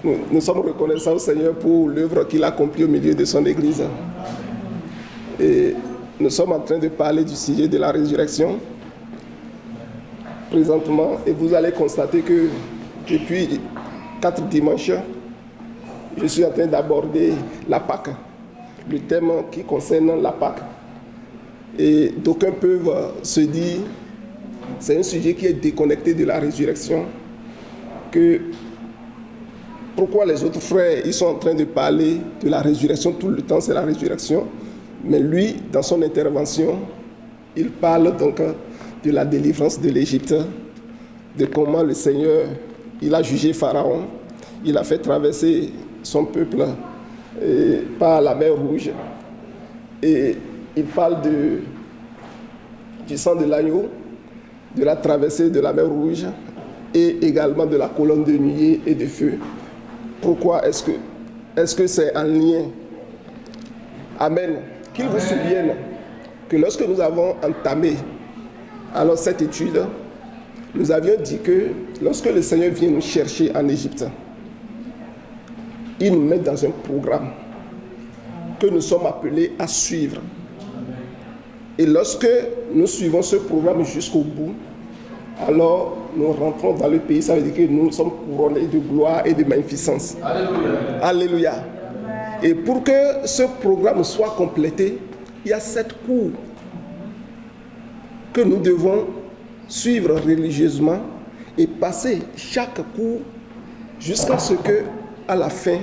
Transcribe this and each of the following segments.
Nous sommes reconnaissants au Seigneur pour l'œuvre qu'il a accomplie au milieu de son Église. Et nous sommes en train de parler du sujet de la résurrection présentement. Et vous allez constater que depuis 4 dimanches, je suis en train d'aborder la Pâque, le thème qui concerne la Pâque. Et d'aucuns peuvent se dire, c'est un sujet qui est déconnecté de la résurrection, que pourquoi les autres frères, ils sont en train de parler de la résurrection, tout le temps c'est la résurrection, mais lui, dans son intervention, il parle donc de la délivrance de l'Égypte, de comment le Seigneur, il a jugé Pharaon, il a fait traverser son peuple par la mer Rouge, et il parle du sang de l'agneau, de la traversée de la mer Rouge, et également de la colonne de nuée et de feu. Pourquoi est-ce que c'est en lien? Amen. Qu'il vous souvienne que lorsque nous avons entamé alors cette étude, nous avions dit que lorsque le Seigneur vient nous chercher en Égypte, il nous met dans un programme que nous sommes appelés à suivre. Et lorsque nous suivons ce programme jusqu'au bout, alors nous rentrons dans le pays, ça veut dire que nous sommes couronnés de gloire et de magnificence. Alléluia. Alléluia. Et pour que ce programme soit complété, il y a 7 cours que nous devons suivre religieusement et passer chaque cours jusqu'à ce que, à la fin,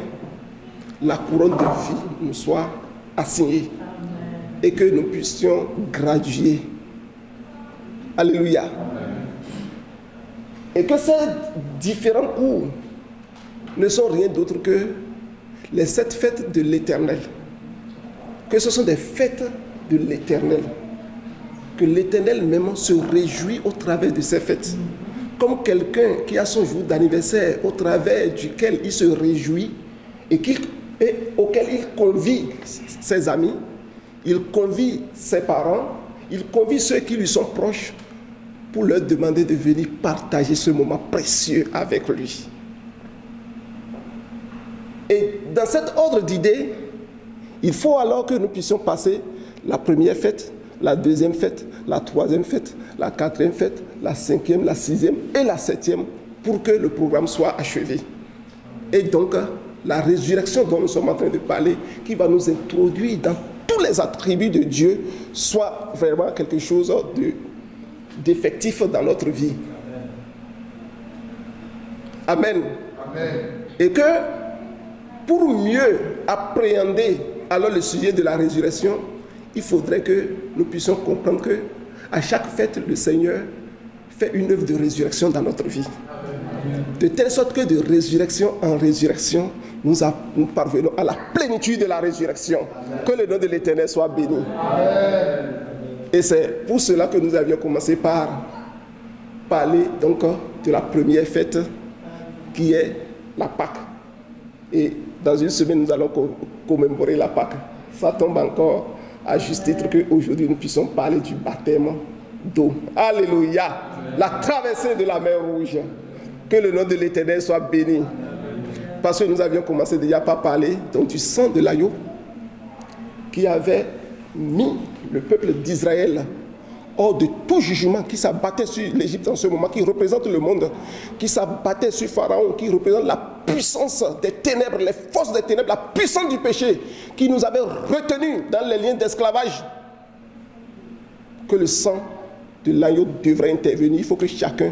la couronne de vie nous soit assignée et que nous puissions graduer. Alléluia. Et que ces différents cours ne sont rien d'autre que les 7 fêtes de l'Éternel. Que ce sont des fêtes de l'Éternel. Que l'Éternel même se réjouit au travers de ces fêtes. Comme quelqu'un qui a son jour d'anniversaire au travers duquel il se réjouit et auquel il convie ses amis, il convie ses parents, il convie ceux qui lui sont proches pour leur demander de venir partager ce moment précieux avec lui. Et dans cet ordre d'idées, il faut alors que nous puissions passer la première fête, la deuxième fête, la troisième fête, la quatrième fête, la cinquième, la sixième et la septième pour que le programme soit achevé. Et donc, la résurrection dont nous sommes en train de parler, qui va nous introduire dans tous les attributs de Dieu, soit vraiment quelque chose d'effectif dans notre vie. Amen. Amen. Et que pour mieux appréhender alors le sujet de la résurrection, il faudrait que nous puissions comprendre que à chaque fête, le Seigneur fait une œuvre de résurrection dans notre vie. De telle sorte que de résurrection en résurrection, nous parvenons à la plénitude de la résurrection. Que le nom de l'Éternel soit béni. Amen. Et c'est pour cela que nous avions commencé par parler donc de la première fête qui est la Pâque. Et dans une semaine, nous allons commémorer la Pâque. Ça tombe encore à juste titre qu'aujourd'hui nous puissions parler du baptême d'eau. Alléluia. La traversée de la mer Rouge. Que le nom de l'Éternel soit béni. Parce que nous avions commencé déjà par parler donc, du sang de l'agneau qui avait mis le peuple d'Israël hors de tout jugement, qui s'abattait sur l'Égypte en ce moment, qui représente le monde, qui s'abattait sur Pharaon, qui représente la puissance des ténèbres, les forces des ténèbres, la puissance du péché, qui nous avait retenus dans les liens d'esclavage. Que le sang de l'agneau devrait intervenir. Il faut que chacun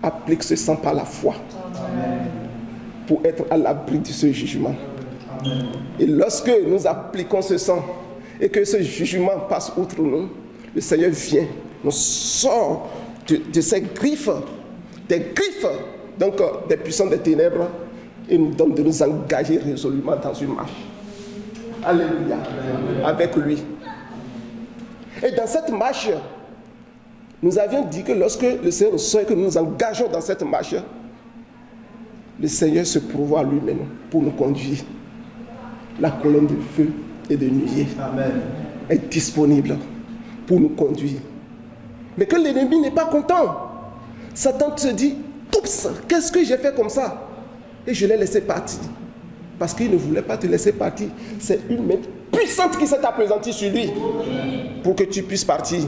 applique ce sang par la foi. Amen. Pour être à l'abri de ce jugement. Amen. Et lorsque nous appliquons ce sang et que ce jugement passe outre nous, le Seigneur vient, nous sort de ces griffes, des griffes, donc des puissants des ténèbres, et nous donne de nous engager résolument dans une marche. Alléluia. Amen. Avec lui. Et dans cette marche, nous avions dit que lorsque le Seigneur nous sort et que nous nous engageons dans cette marche, le Seigneur se pourvoit lui-même pour nous conduire. La colonne de feu et de nuée est disponible pour nous conduire. Mais que l'ennemi n'est pas content. Satan se dit, oups, qu'est-ce que j'ai fait comme ça? Et je l'ai laissé partir. Parce qu'il ne voulait pas te laisser partir. C'est une main puissante qui s'est appesantie sur lui pour que tu puisses partir.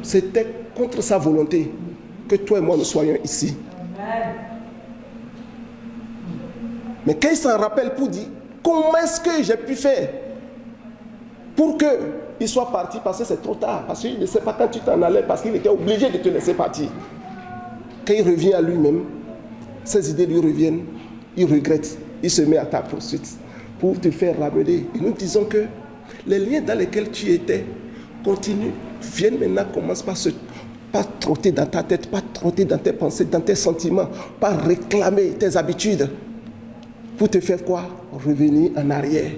C'était contre sa volonté que toi et moi nous soyons ici. Mais quand il s'en rappelle pour dire, comment est-ce que j'ai pu faire pour qu'il soit parti, parce que c'est trop tard, parce qu'il ne sait pas quand tu t'en allais, parce qu'il était obligé de te laisser partir. Quand il revient à lui-même, ses idées lui reviennent, il regrette, il se met à ta poursuite pour te faire ramener. Et nous disons que les liens dans lesquels tu étais continuent, viennent maintenant, commencent pas trotter dans ta tête, pas trotter dans tes pensées, dans tes sentiments, pas réclamer tes habitudes pour te faire quoi? Revenir en arrière.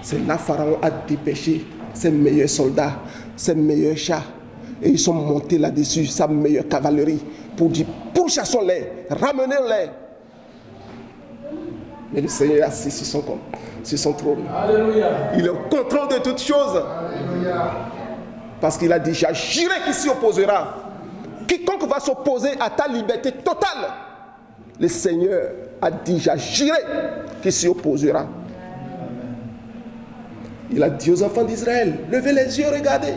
C'est là Pharaon a dépêché ses meilleurs soldats, ses meilleurs chats, et ils sont montés là-dessus, sa meilleure cavalerie, pour dire, pourchassons-les, ramenez-les. Mais le Seigneur est assis sur son trône. Alléluia. Il est au contrôle de toutes choses. Alléluia. Parce qu'il a dit, j'agirai qui s'y opposera. Quiconque va s'opposer à ta liberté totale, le Seigneur a dit, j'agirai qui s'y opposera. Il a dit aux enfants d'Israël, levez les yeux, regardez.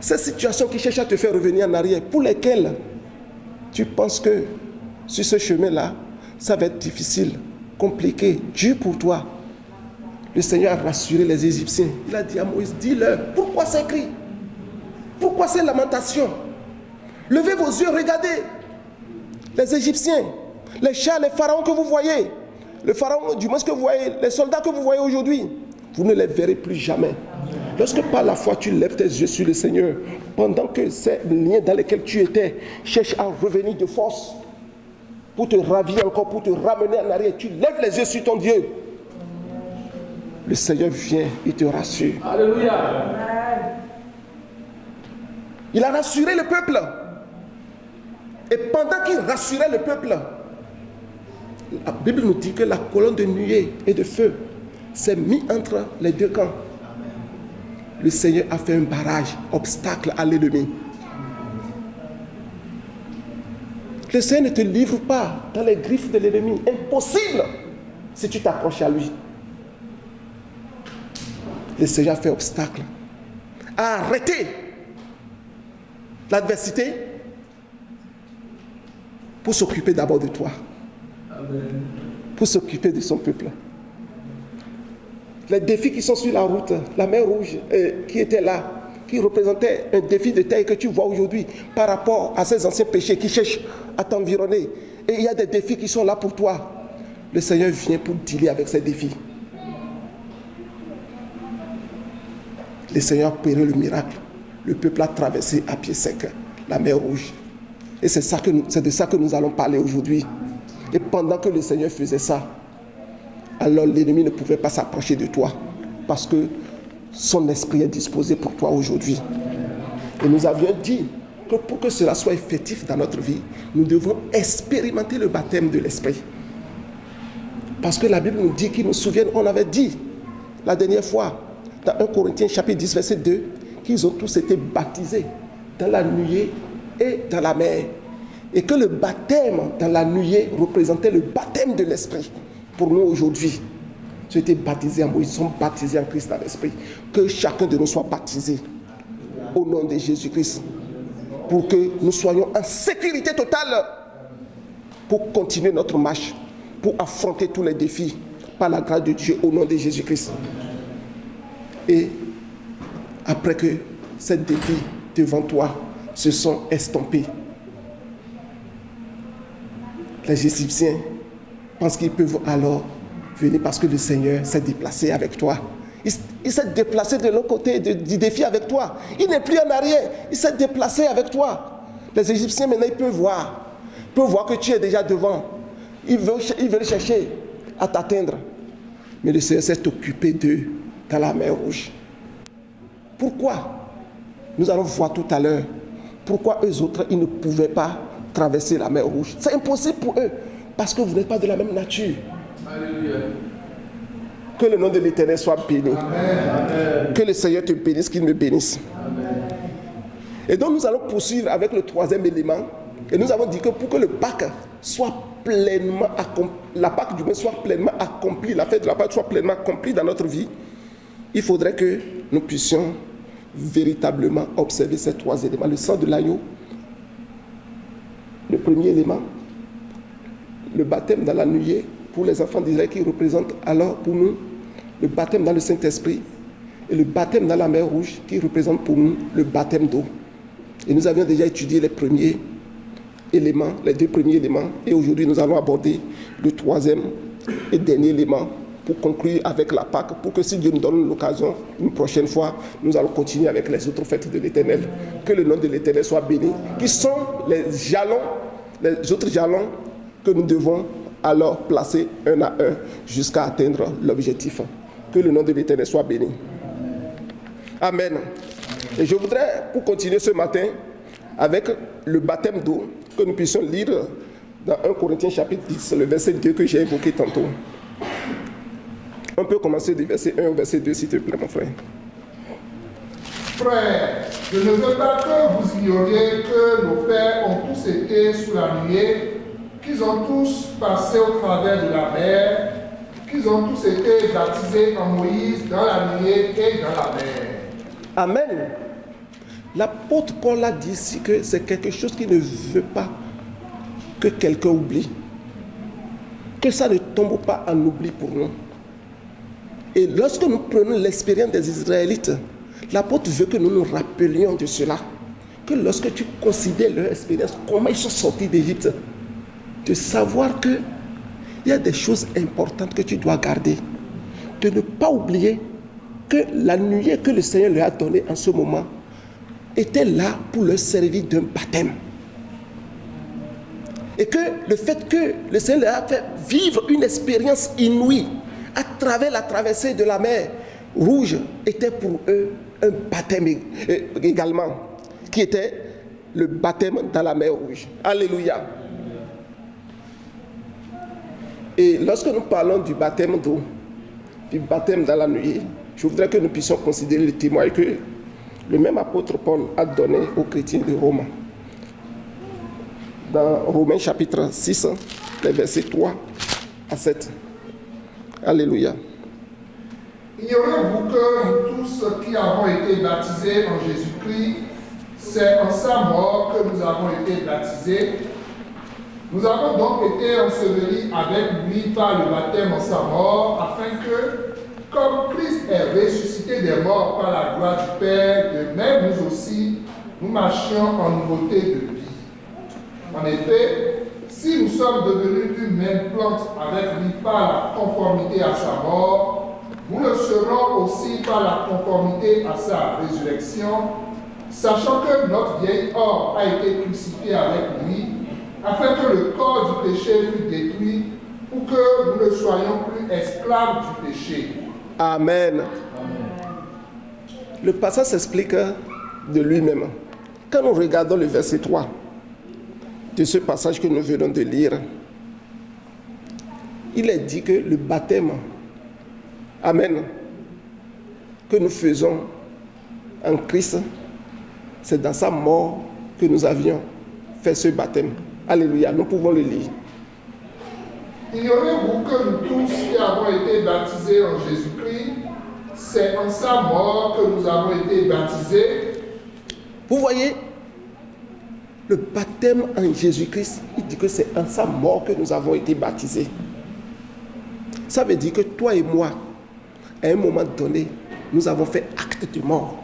Ces situations qui cherchent à te faire revenir en arrière, pour lesquelles tu penses que sur ce chemin-là, ça va être difficile, compliqué, dur pour toi. Le Seigneur a rassuré les Égyptiens. Il a dit à Moïse, dis-leur, pourquoi ces cris? Pourquoi ces lamentations? Levez vos yeux, regardez. Les Égyptiens, les chats, les pharaons que vous voyez, le pharaon, du moins que vous voyez, les soldats que vous voyez aujourd'hui, vous ne les verrez plus jamais. Lorsque par la foi tu lèves tes yeux sur le Seigneur, pendant que ces liens dans lesquels tu étais cherchent à revenir de force, pour te ravir encore, pour te ramener en arrière, tu lèves les yeux sur ton Dieu. Le Seigneur vient, il te rassure. Alléluia. Il a rassuré le peuple. Et pendant qu'il rassurait le peuple, la Bible nous dit que la colonne de nuée et de feu s'est mise entre les deux camps. Le Seigneur a fait un barrage, obstacle à l'ennemi. Le Seigneur ne te livre pas dans les griffes de l'ennemi. Impossible si tu t'accroches à lui. Le Seigneur a fait obstacle, a arrêté l'adversité pour s'occuper d'abord de toi. Amen. Pour s'occuper de son peuple. Les défis qui sont sur la route, la mer Rouge qui était là, qui représentait un défi de taille que tu vois aujourd'hui par rapport à ces anciens péchés qui cherchent à t'environner. Et il y a des défis qui sont là pour toi. Le Seigneur vient pour dealer avec ces défis. Le Seigneur a opéré le miracle. Le peuple a traversé à pied sec la mer Rouge. Et c'est de ça que nous allons parler aujourd'hui. Et pendant que le Seigneur faisait ça, alors l'ennemi ne pouvait pas s'approcher de toi parce que son esprit est disposé pour toi aujourd'hui. Et nous avions dit que pour que cela soit effectif dans notre vie, nous devons expérimenter le baptême de l'esprit. Parce que la Bible nous dit, qu'ils nous souviennent, on avait dit la dernière fois, dans 1 Corinthiens chapitre 10, verset 2, qu'ils ont tous été baptisés dans la nuée et dans la mer. Et que le baptême dans la nuée représentait le baptême de l'esprit. Pour nous aujourd'hui, tu as été baptisé en Moïse, nous sommes baptisés en Christ dans l'esprit. Que chacun de nous soit baptisé au nom de Jésus-Christ. Pour que nous soyons en sécurité totale pour continuer notre marche, pour affronter tous les défis par la grâce de Dieu au nom de Jésus-Christ. Et après que ces défis devant toi se sont estompés, les Égyptiens pensent qu'ils peuvent alors venir parce que le Seigneur s'est déplacé avec toi. Il s'est déplacé de l'autre côté du défi avec toi. Il n'est plus en arrière, il s'est déplacé avec toi. Les Égyptiens maintenant ils peuvent voir que tu es déjà devant. Ils veulent chercher à t'atteindre. Mais le Seigneur s'est occupé d'eux dans la mer Rouge. Pourquoi? Nous allons voir tout à l'heure. Pourquoi eux autres, ils ne pouvaient pas traverser la mer Rouge? C'est impossible pour eux. Parce que vous n'êtes pas de la même nature. Alléluia. Que le nom de l'Éternel soit béni. Amen. Que le Seigneur te bénisse, qu'il me bénisse. Amen. Et donc nous allons poursuivre avec le troisième élément Et nous avons dit que pour que le Pâques soit pleinement accompli, la Pâques du moins soit pleinement accomplie, la fête de la Pâques soit pleinement accomplie dans notre vie, il faudrait que nous puissions véritablement observer ces trois éléments. Le sang de l'agneau, le premier élément, le baptême dans la nuée pour les enfants d'Israël qui représente alors pour nous le baptême dans le Saint-Esprit et le baptême dans la mer Rouge qui représente pour nous le baptême d'eau. Et nous avions déjà étudié les premiers éléments, les deux premiers éléments, et aujourd'hui nous allons aborder le troisième et dernier élément pour conclure avec la Pâque, pour que si Dieu nous donne l'occasion, une prochaine fois, nous allons continuer avec les autres fêtes de l'Éternel. Que le nom de l'Éternel soit béni, qui sont les jalons, les autres jalons que nous devons alors placer un à un jusqu'à atteindre l'objectif. Que le nom de l'Éternel soit béni. Amen. Et je voudrais, pour continuer ce matin, avec le baptême d'eau, que nous puissions lire dans 1 Corinthiens chapitre 10, le verset 2 que j'ai évoqué tantôt. On peut commencer du verset 1 au verset 2, s'il te plaît, mon frère. Frères, je ne veux pas que vous ignoriez que nos pères ont tous été sous la nuée, qu'ils ont tous passé au travers de la mer, qu'ils ont tous été baptisés en Moïse dans la nuée et dans la mer. Amen. L'apôtre Paul a dit ici que c'est quelque chose qui ne veut pas que quelqu'un oublie. Que ça ne tombe pas en oubli pour nous. Et lorsque nous prenons l'expérience des Israélites, l'apôtre veut que nous nous rappelions de cela. Que lorsque tu considères leur expérience, comment ils sont sortis d'Égypte, de savoir qu'il y a des choses importantes que tu dois garder. De ne pas oublier que la nuée que le Seigneur leur a donnée en ce moment était là pour leur servir d'un baptême. Et que le fait que le Seigneur leur a fait vivre une expérience inouïe à travers la traversée de la mer Rouge était pour eux un baptême également, qui était le baptême dans la mer Rouge. Alléluia. Et lorsque nous parlons du baptême d'eau, du baptême dans la nuée, je voudrais que nous puissions considérer le témoignage que le même apôtre Paul a donné aux chrétiens de Rome. Dans Romains chapitre 6, les versets 3 à 7. Alléluia. Ignorez-vous que nous tous qui avons été baptisés en Jésus-Christ, c'est en sa mort que nous avons été baptisés. Nous avons donc été ensevelis avec lui par le baptême en sa mort, afin que, comme Christ est ressuscité des morts par la gloire du Père, de même nous aussi, nous marchions en nouveauté de vie. En effet, si nous sommes devenus une même plante avec lui par la conformité à sa mort, nous le serons aussi par la conformité à sa résurrection, sachant que notre vieil homme a été crucifié avec lui, afin que le corps du péché fût détruit, pour que nous ne soyons plus esclaves du péché. Amen. Amen. Le passage s'explique de lui-même. Quand nous regardons le verset 3 de ce passage que nous venons de lire, il est dit que le baptême, Amen, que nous faisons en Christ, c'est dans sa mort que nous avions fait ce baptême. Alléluia, nous pouvons le lire. Ignorez-vous que nous tous qui avons été baptisés en Jésus-Christ, c'est en sa mort que nous avons été baptisés. Vous voyez, le baptême en Jésus-Christ, il dit que c'est en sa mort que nous avons été baptisés. Ça veut dire que toi et moi, à un moment donné, nous avons fait acte de mort.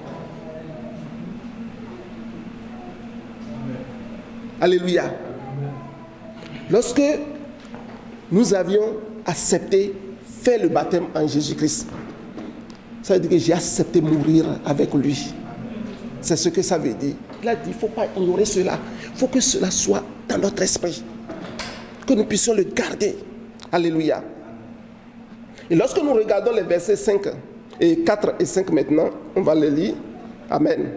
Alléluia. Lorsque nous avions accepté faire le baptême en Jésus-Christ, ça veut dire que j'ai accepté mourir avec lui. C'est ce que ça veut dire. Il a dit, il ne faut pas ignorer cela. Il faut que cela soit dans notre esprit. Que nous puissions le garder. Alléluia. Et lorsque nous regardons les versets 5 et 4 et 5 maintenant, on va les lire. Amen.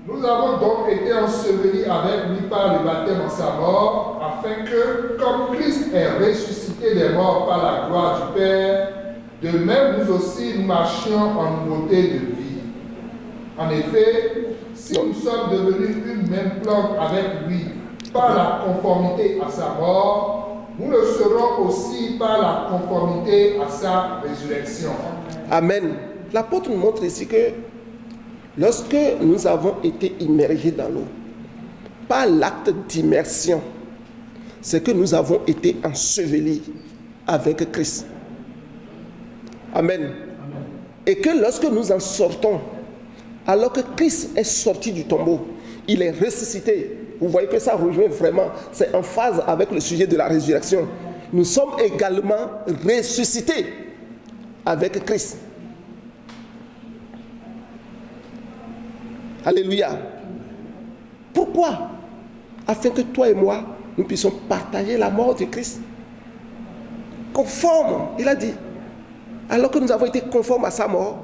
Nous avons donc été ensevelis avec lui par le baptême en sa mort, afin que, comme Christ est ressuscité des morts par la gloire du Père, de même nous aussi nous marchions en nouveauté de vie. En effet, si nous sommes devenus une même plante avec lui, par la conformité à sa mort, nous le serons aussi par la conformité à sa résurrection. Amen. L'apôtre nous montre ici que lorsque nous avons été immergés dans l'eau, par l'acte d'immersion, c'est que nous avons été ensevelis avec Christ. Amen. Amen. Et que lorsque nous en sortons, alors que Christ est sorti du tombeau, il est ressuscité. Vous voyez que ça rejoint vraiment, c'est en phase avec le sujet de la résurrection. Nous sommes également ressuscités avec Christ. Alléluia. Pourquoi? Afin que toi et moi, nous puissions partager la mort de Christ. Conforme, il a dit. Alors que nous avons été conformes à sa mort,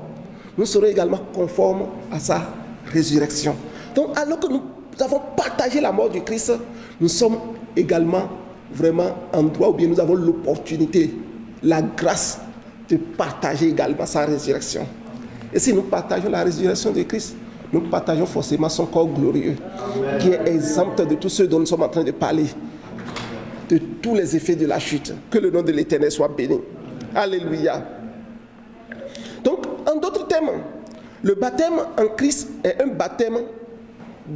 nous serons également conformes à sa résurrection. Donc, alors que nous avons partagé la mort de Christ, nous sommes également vraiment en droit, ou bien nous avons l'opportunité, la grâce de partager également sa résurrection. Et si nous partageons la résurrection de Christ, nous partageons forcément son corps glorieux, Amen, qui est exempt de tous ceux dont nous sommes en train de parler, de tous les effets de la chute. Que le nom de l'Éternel soit béni. Alléluia. Donc, en d'autres termes, le baptême en Christ est un baptême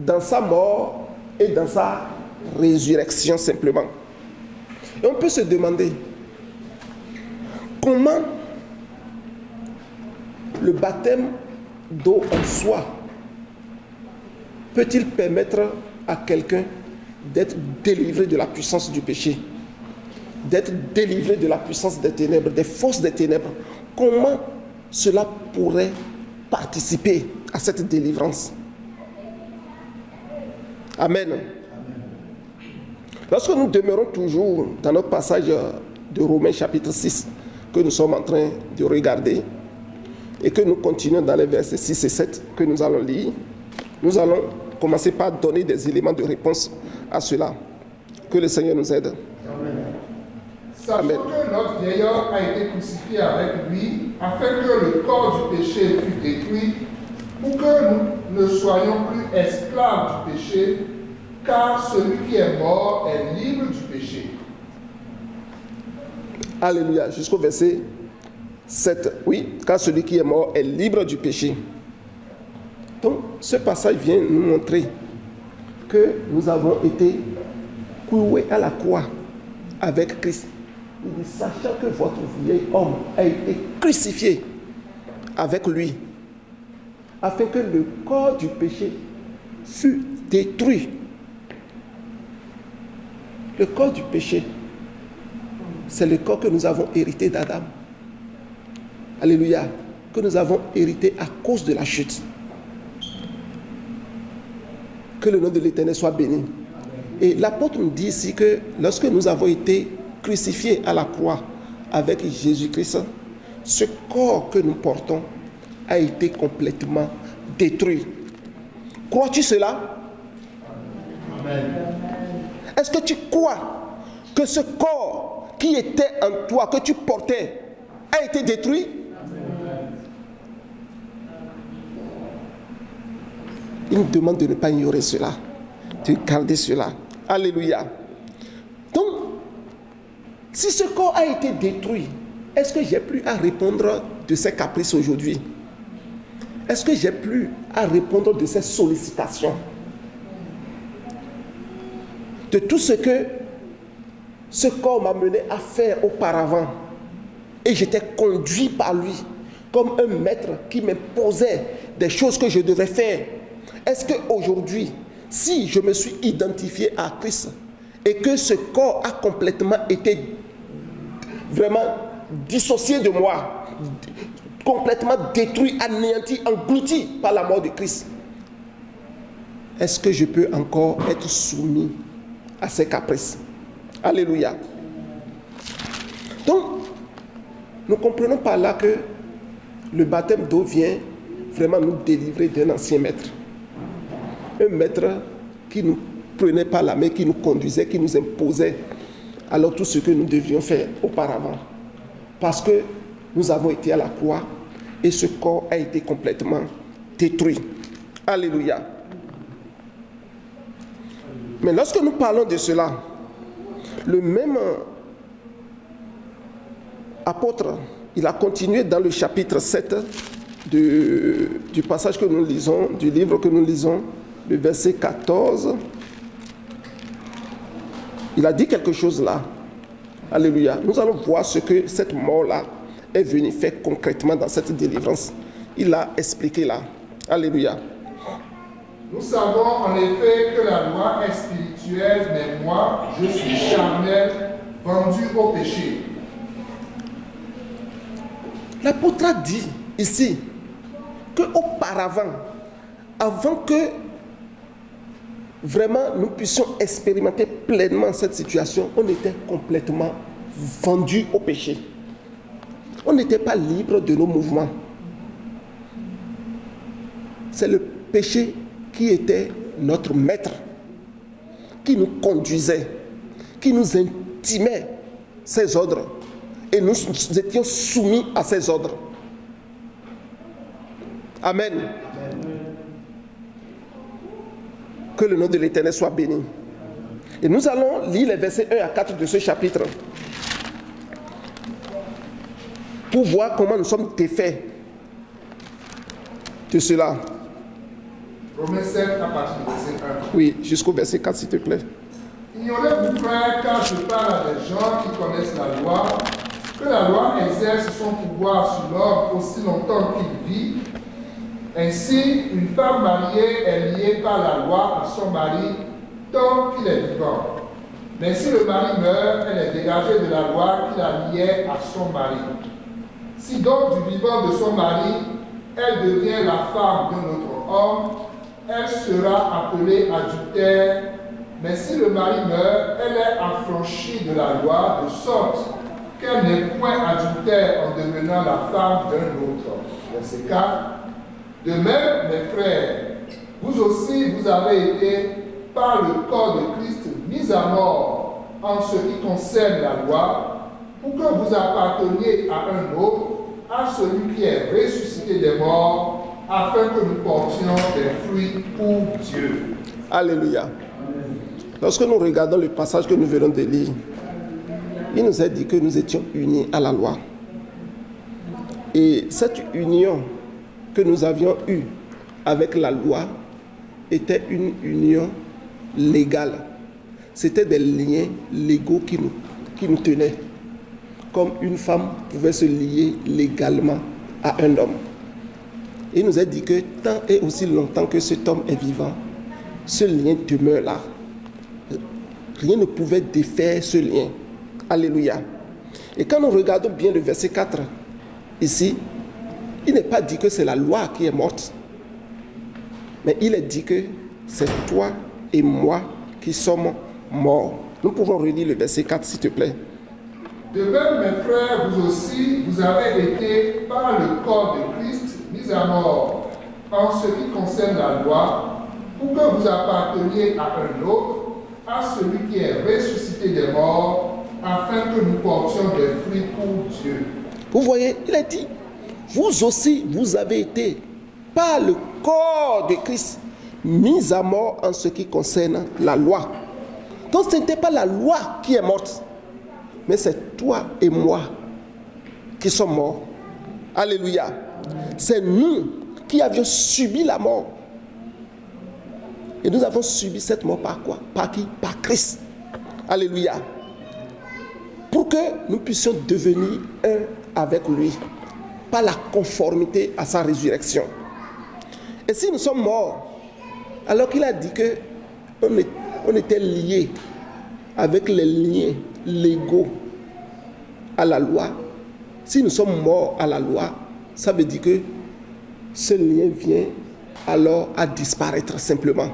dans sa mort et dans sa résurrection simplement. Et on peut se demander comment le baptême d'eau en soi peut-il permettre à quelqu'un d'être délivré de la puissance du péché, d'être délivré de la puissance des ténèbres, des forces des ténèbres. Comment cela pourrait participer à cette délivrance? Amen. Lorsque nous demeurons toujours dans notre passage de Romains chapitre 6, que nous sommes en train de regarder, et que nous continuons dans les versets 6 et 7 que nous allons lire, nous allons commencer par donner des éléments de réponse à cela. Que le Seigneur nous aide. Amen. Sachant que notre vieillard a été crucifié avec lui, afin que le corps du péché fût détruit, pour que nous ne soyons plus esclaves du péché, car celui qui est mort est libre du péché. Alléluia. Jusqu'au verset 7. Oui, car celui qui est mort est libre du péché. Donc, ce passage vient nous montrer que nous avons été cloués à la croix avec Christ. Il dit, sachant que votre vieil homme a été crucifié avec lui, afin que le corps du péché fût détruit. Le corps du péché, c'est le corps que nous avons hérité d'Adam. Alléluia. Que nous avons hérité à cause de la chute. Que le nom de l'Éternel soit béni. Et l'apôtre nous dit ici que lorsque nous avons été crucifiés à la croix avec Jésus-Christ, ce corps que nous portons a été complètement détruit. Crois-tu cela? Amen. Est-ce que tu crois que ce corps qui était en toi, que tu portais, a été détruit? Il nous demande de ne pas ignorer cela, de garder cela. Alléluia. Donc, si ce corps a été détruit, est-ce que j'ai plus à répondre de ces caprices aujourd'hui? Est-ce que j'ai plus à répondre de ces sollicitations? De tout ce que ce corps m'a mené à faire auparavant. Et j'étais conduit par lui, comme un maître qui m'imposait des choses que je devais faire. Est-ce qu'aujourd'hui, si je me suis identifié à Christ et que ce corps a complètement été vraiment dissocié de moi, complètement détruit, anéanti, englouti par la mort de Christ, est-ce que je peux encore être soumis à ces caprices? Alléluia. Donc, nous comprenons par là que le baptême d'eau vient vraiment nous délivrer d'un ancien maître. Un maître qui nous prenait par la main, qui nous conduisait, qui nous imposait alors tout ce que nous devions faire auparavant. Parce que nous avons été à la croix et ce corps a été complètement détruit. Alléluia. Mais lorsque nous parlons de cela, le même apôtre, il a continué dans le chapitre 7 du passage que nous lisons, du livre que nous lisons, le verset 14. Il a dit quelque chose là. Alléluia. Nous allons voir ce que cette mort-là est venue faire concrètement dans cette délivrance. Il a expliqué là. Alléluia. Nous savons en effet que la loi est spirituelle, mais moi, je suis charnel, vendu au péché. L'apôtre a dit ici qu'auparavant, avant que vraiment nous puissions expérimenter pleinement cette situation, on était complètement vendu au péché. On n'était pas libre de nos mouvements. C'est le péché qui était notre maître, qui nous conduisait, qui nous intimait ses ordres, et nous étions soumis à ses ordres. Amen. Que le nom de l'Éternel soit béni. Et nous allons lire les versets 1 à 4 de ce chapitre pour voir comment nous sommes défaits de cela. Romains 7 à partir du verset 1. Oui, jusqu'au verset 4 s'il te plaît. Ignorez-vous, frères, car je parle à des gens qui connaissent la loi, que la loi exerce son pouvoir sur l'homme aussi longtemps qu'il vit. Ainsi, une femme mariée est liée par la loi à son mari tant qu'il est vivant. Mais si le mari meurt, elle est dégagée de la loi qui la liait à son mari. Si donc du vivant de son mari, elle devient la femme d'un autre homme, elle sera appelée adultère. Mais si le mari meurt, elle est affranchie de la loi, de sorte qu'elle n'est point adultère en devenant la femme d'un autre. Verset 4. De même, mes frères, vous aussi, vous avez été, par le corps de Christ, mis à mort en ce qui concerne la loi, pour que vous apparteniez à un autre, à celui qui est ressuscité des morts, afin que nous portions des fruits pour Dieu. Alléluia. Lorsque nous regardons le passage que nous venons de lire, il nous a dit que nous étions unis à la loi. Et cette union que nous avions eue avec la loi était une union légale. C'était des liens légaux qui nous tenaient. Comme une femme pouvait se lier légalement à un homme. Il nous a dit que tant et aussi longtemps que cet homme est vivant, ce lien demeure là. Rien ne pouvait défaire ce lien. Alléluia. Et quand nous regardons bien le verset 4, ici, il n'est pas dit que c'est la loi qui est morte. Mais il est dit que c'est toi et moi qui sommes morts. Nous pouvons relire le verset 4, s'il te plaît. De même, mes frères, vous aussi, vous avez été, par le corps de Christ, mis à mort en ce qui concerne la loi, pour que vous apparteniez à un autre, à celui qui est ressuscité des morts, afin que nous portions des fruits pour Dieu. Vous voyez, il a dit, vous aussi, vous avez été, par le corps de Christ, mis à mort en ce qui concerne la loi. Donc ce n'était pas la loi qui est morte, mais c'est toi et moi qui sommes morts. Alléluia. C'est nous qui avions subi la mort. Et nous avons subi cette mort par quoi? Par qui? Par Christ. Alléluia. Pour que nous puissions devenir un avec lui, par la conformité à sa résurrection. Et si nous sommes morts, alors qu'il a dit que on était liés avec les liens légaux à la loi, si nous sommes morts à la loi, ça veut dire que ce lien vient alors à disparaître simplement.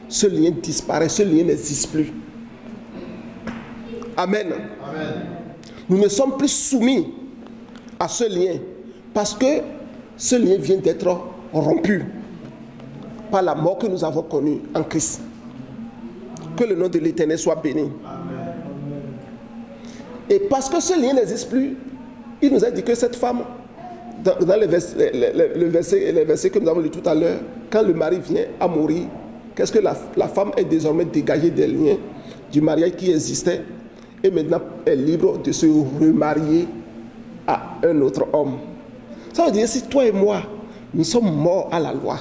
Ce lien disparaît, ce lien n'existe plus. Amen. Amen. Nous ne sommes plus soumis à ce lien parce que ce lien vient d'être rompu par la mort que nous avons connue en Christ. Que le nom de l'Éternel soit béni. Amen. Et parce que ce lien n'existe plus, il nous a dit que cette femme, dans les versets que nous avons lus tout à l'heure, quand le mari vient à mourir, Qu'est-ce que la femme est désormais dégagée des liens du mariage qui existait et maintenant est libre de se remarier à un autre homme. Ça veut dire si toi et moi, nous sommes morts à la loi,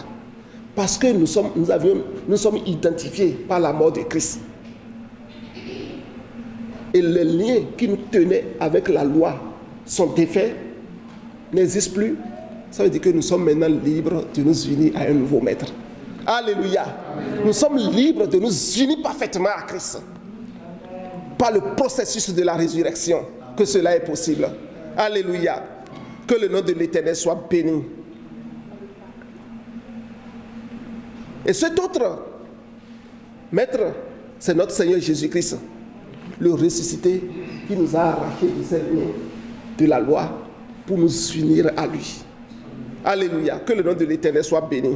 parce que nous sommes identifiés par la mort de Christ. Et les liens qui nous tenaient avec la loi sont défaits, n'existent plus. Ça veut dire que nous sommes maintenant libres de nous unir à un nouveau maître. Alléluia. Amen. Nous sommes libres de nous unir parfaitement à Christ. Par le processus de la résurrection que cela est possible. Alléluia. Que le nom de l'Éternel soit béni. Et cet autre maître, c'est notre Seigneur Jésus-Christ, le ressuscité qui nous a arrachés de ces liens de la loi pour nous unir à lui. Alléluia. Que le nom de l'Éternel soit béni.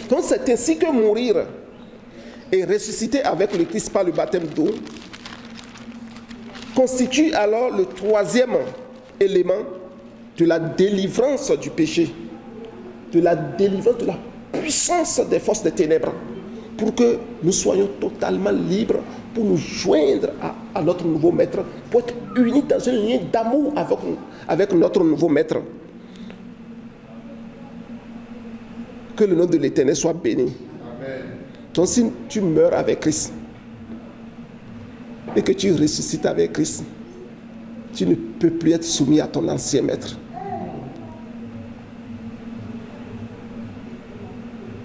Donc c'est ainsi que mourir et ressusciter avec le Christ par le baptême d'eau constitue alors le troisième élément de la délivrance du péché, de la délivrance de la puissance des forces des ténèbres, pour que nous soyons totalement libres, pour nous joindre à notre nouveau maître, pour être unis dans un lien d'amour avec notre nouveau maître. Que le nom de l'Éternel soit béni. Amen. Donc si tu meurs avec Christ et que tu ressuscites avec Christ, tu ne peux plus être soumis à ton ancien maître.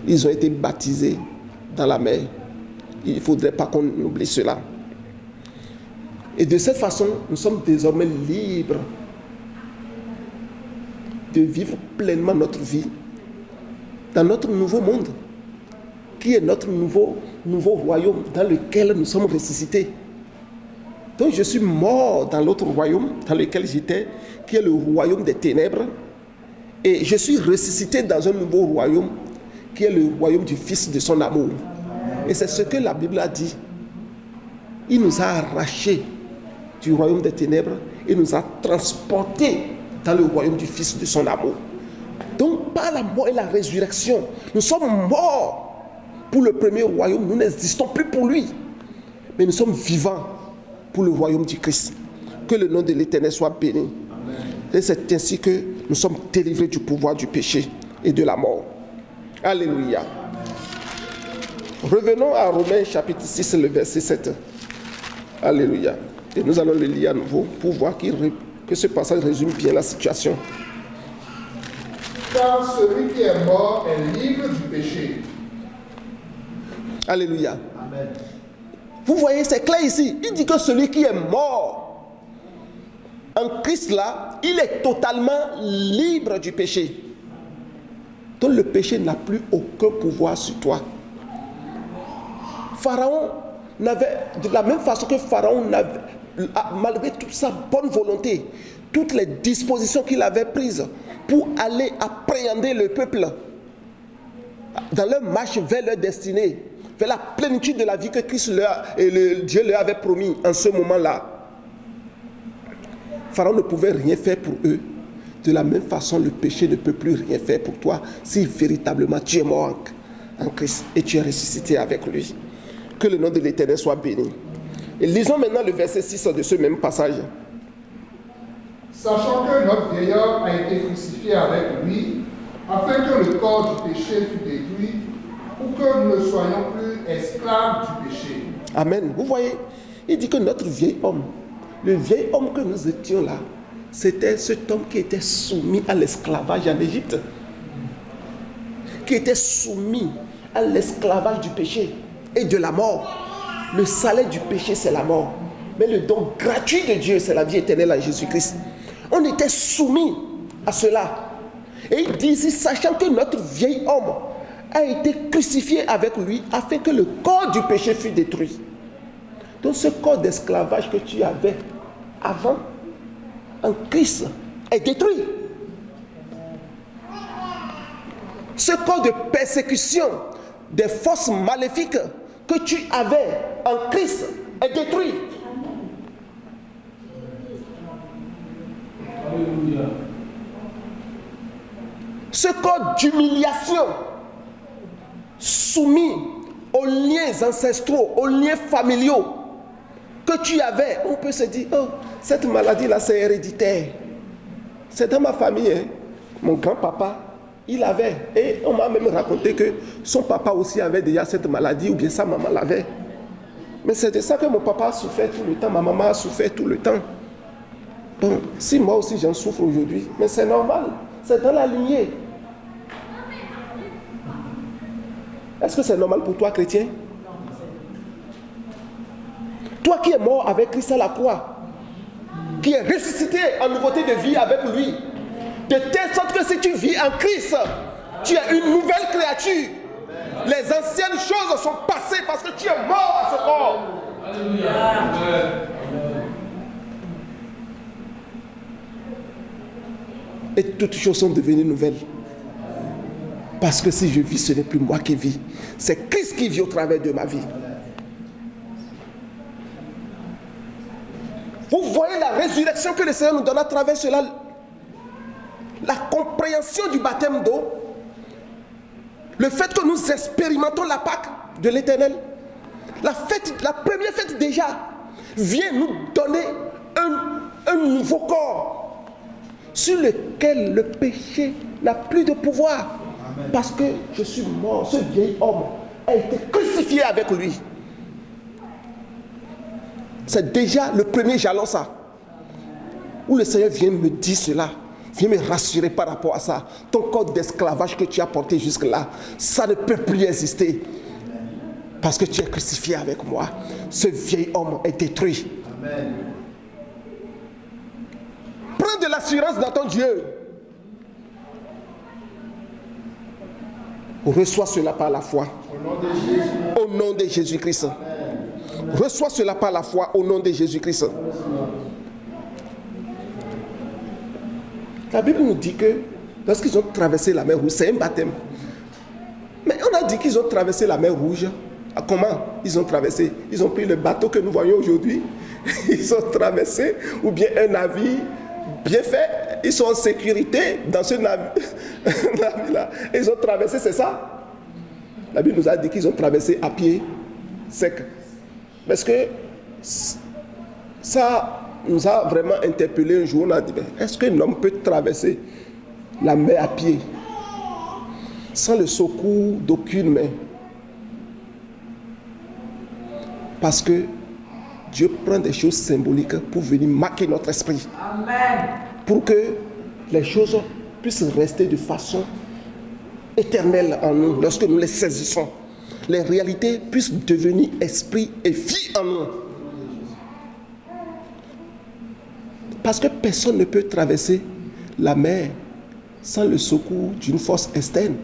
Ils ont été baptisés dans la mer. Il ne faudrait pas qu'on oublie cela. Et de cette façon, nous sommes désormais libres de vivre pleinement notre vie dans notre nouveau monde, qui est notre nouveau royaume dans lequel nous sommes ressuscités. Donc je suis mort dans l'autre royaume dans lequel j'étais, qui est le royaume des ténèbres, et je suis ressuscité dans un nouveau royaume, qui est le royaume du Fils de son amour. Et c'est ce que la Bible a dit. Il nous a arrachés du royaume des ténèbres et nous a transportés dans le royaume du Fils de son amour. Donc par la mort et la résurrection, nous sommes morts pour le premier royaume, nous n'existons plus pour lui, mais nous sommes vivants pour le royaume du Christ. Que le nom de l'Éternel soit béni. Amen. Et c'est ainsi que nous sommes délivrés du pouvoir du péché et de la mort. Alléluia. Revenons à Romains chapitre 6, le verset 7. Alléluia. Et nous allons le lire à nouveau pour voir que ce passage résume bien la situation. Car celui qui est mort est libre du péché. Alléluia. Amen. Vous voyez, c'est clair ici. Il dit que celui qui est mort en Christ là, il est totalement libre du péché. Donc le péché n'a plus aucun pouvoir sur toi. Pharaon n'avait, de la même façon que Pharaon n'avait, malgré toute sa bonne volonté, toutes les dispositions qu'il avait prises pour aller appréhender le peuple dans leur marche vers leur destinée, vers la plénitude de la vie que Christ Dieu leur avait promis en ce moment-là. Pharaon ne pouvait rien faire pour eux. De la même façon, le péché ne peut plus rien faire pour toi si véritablement tu es mort en Christ et tu es ressuscité avec lui. Que le nom de l'Éternel soit béni. Et lisons maintenant le verset 6 de ce même passage. Sachant que notre vieillard a été crucifié avec lui, afin que le corps du péché fût détruit, pour que nous ne soyons plus esclaves du péché. Amen. Vous voyez, il dit que notre vieil homme, le vieil homme que nous étions là, c'était cet homme qui était soumis à l'esclavage en Égypte, qui était soumis à l'esclavage du péché et de la mort. Le salaire du péché, c'est la mort. Mais le don gratuit de Dieu, c'est la vie éternelle en Jésus-Christ. On était soumis à cela. Et il dit ici, sachant que notre vieil homme a été crucifié avec lui, afin que le corps du péché fût détruit. Donc ce corps d'esclavage que tu avais avant, en Christ, est détruit. Ce corps de persécution des forces maléfiques que tu avais en Christ est détruit. Alléluia. Ce corps d'humiliation, soumis aux liens ancestraux, aux liens familiaux que tu avais, on peut se dire, oh, cette maladie-là, c'est héréditaire. C'est dans ma famille, hein. Mon grand-papa, il avait, et on m'a même raconté que son papa aussi avait déjà cette maladie, ou bien sa maman l'avait. Mais c'est de ça que mon papa a souffert tout le temps, ma maman a souffert tout le temps. Bon, si moi aussi j'en souffre aujourd'hui, mais c'est normal, c'est dans la lignée. Est-ce que c'est normal pour toi, chrétien? Toi qui es mort avec Christ à la croix, qui est ressuscité en nouveauté de vie avec lui, de telle sorte que si tu vis en Christ, tu es une nouvelle créature. Les anciennes choses sont passées parce que tu es mort à ce corps. Alléluia. Et toutes choses sont devenues nouvelles. Parce que si je vis, ce n'est plus moi qui vis. C'est Christ qui vit au travers de ma vie. Vous voyez la résurrection que le Seigneur nous donne à travers cela. La compréhension du baptême d'eau. Le fait que nous expérimentons la Pâque de l'Éternel. La première fête déjà vient nous donner un nouveau corps sur lequel le péché n'a plus de pouvoir. Amen. Parce que je suis mort, ce vieil homme a été crucifié avec lui. C'est déjà le premier jalon ça. Où le Seigneur vient me dire cela. Viens me rassurer par rapport à ça. Ton corps d'esclavage que tu as porté jusque-là, ça ne peut plus exister. Parce que tu es crucifié avec moi. Ce vieil homme est détruit. Amen. Prends de l'assurance dans ton Dieu. Reçois cela par la foi. Au nom de Jésus-Christ. Reçois cela par la foi au nom de Jésus-Christ. La Bible nous dit que lorsqu'ils ont traversé la mer Rouge, c'est un baptême. Mais on a dit qu'ils ont traversé la mer Rouge. Comment ils ont traversé? Ils ont pris le bateau que nous voyons aujourd'hui. Ils ont traversé, ou bien un navire bien fait. Ils sont en sécurité dans ce navire-là. Ils ont traversé, c'est ça? La Bible nous a dit qu'ils ont traversé à pied sec. Parce que ça nous a vraiment interpellé un jour. On a dit, est-ce qu'un homme peut traverser la mer à pied sans le secours d'aucune main? Parce que Dieu prend des choses symboliques pour venir marquer notre esprit. Amen. Pour que les choses puissent rester de façon éternelle en nous lorsque nous les saisissons. Les réalités puissent devenir esprit et vie en nous. Parce que personne ne peut traverser la mer sans le secours d'une force externe,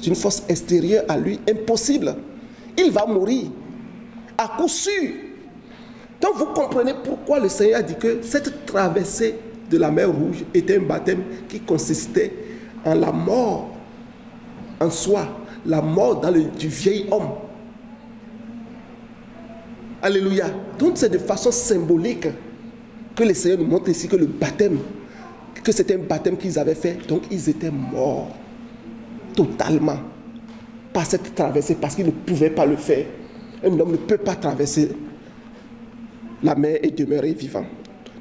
d'une force extérieure à lui. Impossible. Il va mourir. À coup sûr. Donc vous comprenez pourquoi le Seigneur a dit que cette traversée de la mer Rouge était un baptême qui consistait en la mort en soi, la mort du vieil homme. Alléluia. Donc c'est de façon symbolique que le Seigneur nous montre ici que le baptême, que c'était un baptême qu'ils avaient fait. Donc ils étaient morts totalement par cette traversée parce qu'ils ne pouvaient pas le faire. Un homme ne peut pas traverser la mer et demeurer vivant.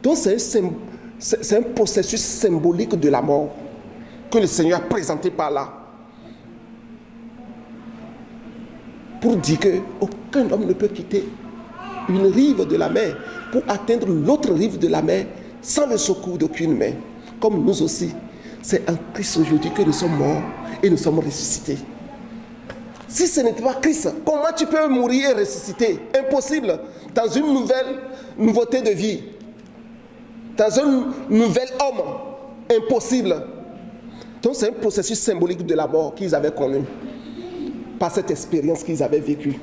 Donc c'est un processus symbolique de la mort que le Seigneur a présenté par là. Pour dire qu'aucun homme ne peut quitter une rive de la mer pour atteindre l'autre rive de la mer sans le secours d'aucune main. Comme nous aussi, c'est en Christ aujourd'hui que nous sommes morts et nous sommes ressuscités. Si ce n'était pas Christ, comment tu peux mourir et ressusciter? Impossible. Dans une nouveauté de vie. Dans un nouvel homme. Impossible. Donc c'est un processus symbolique de la mort qu'ils avaient connu. Par cette expérience qu'ils avaient vécue.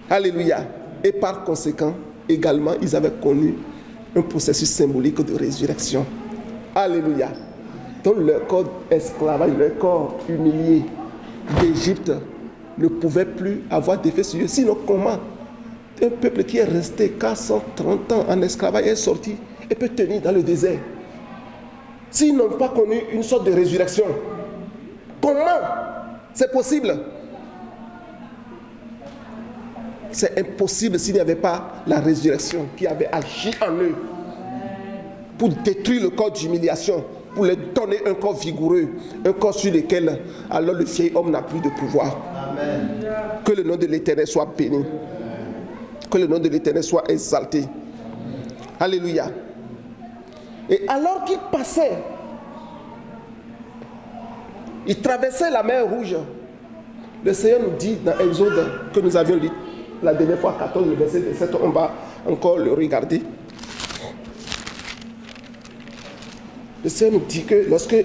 Alléluia. Et par conséquent, également, ils avaient connu un processus symbolique de résurrection. Alléluia. Donc leur corps esclavage, leur corps humilié d'Égypte ne pouvait plus avoir d'effet sur eux. Sinon, comment un peuple qui est resté 430 ans en esclavage est sorti et peut tenir dans le désert? S'ils n'ont pas connu une sorte de résurrection, comment c'est possible? c'est impossible s'il n'y avait pas la résurrection qui avait agi en eux pour détruire le corps d'humiliation, pour leur donner un corps vigoureux, un corps sur lequel alors le vieil homme n'a plus de pouvoir. Amen. Que le nom de l'Éternel soit béni. Que le nom de l'Éternel soit exalté. Alléluia. Et alors qu'il passait, il traversait la mer Rouge. Le Seigneur nous dit dans Exode que nous avions lu la dernière fois, 14, le verset 17, on va encore le regarder. Le Seigneur nous dit que lorsque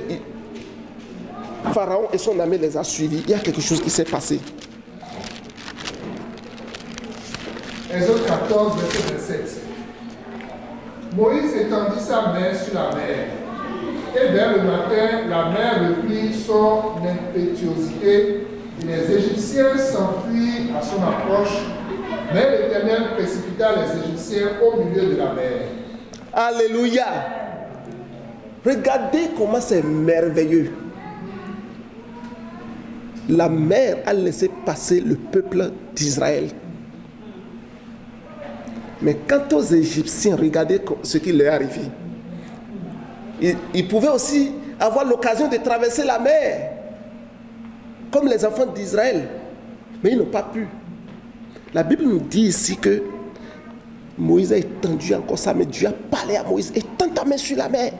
Pharaon et son armée les a suivis, il y a quelque chose qui s'est passé. Exode 14, verset 27. Moïse étendit sa main sur la mer, et vers le matin, la mer reprit son impétuosité, et les Égyptiens s'enfuirent à son approche, mais l'Éternel précipita les Égyptiens au milieu de la mer. Alléluia! Regardez comment c'est merveilleux. La mer a laissé passer le peuple d'Israël. Mais quant aux Égyptiens, regardez ce qui leur est arrivé. Ils pouvaient aussi avoir l'occasion de traverser la mer, comme les enfants d'Israël. Mais ils n'ont pas pu. La Bible nous dit ici que Moïse a étendu encore sa main. Dieu a parlé à Moïse, étends ta main sur la mer.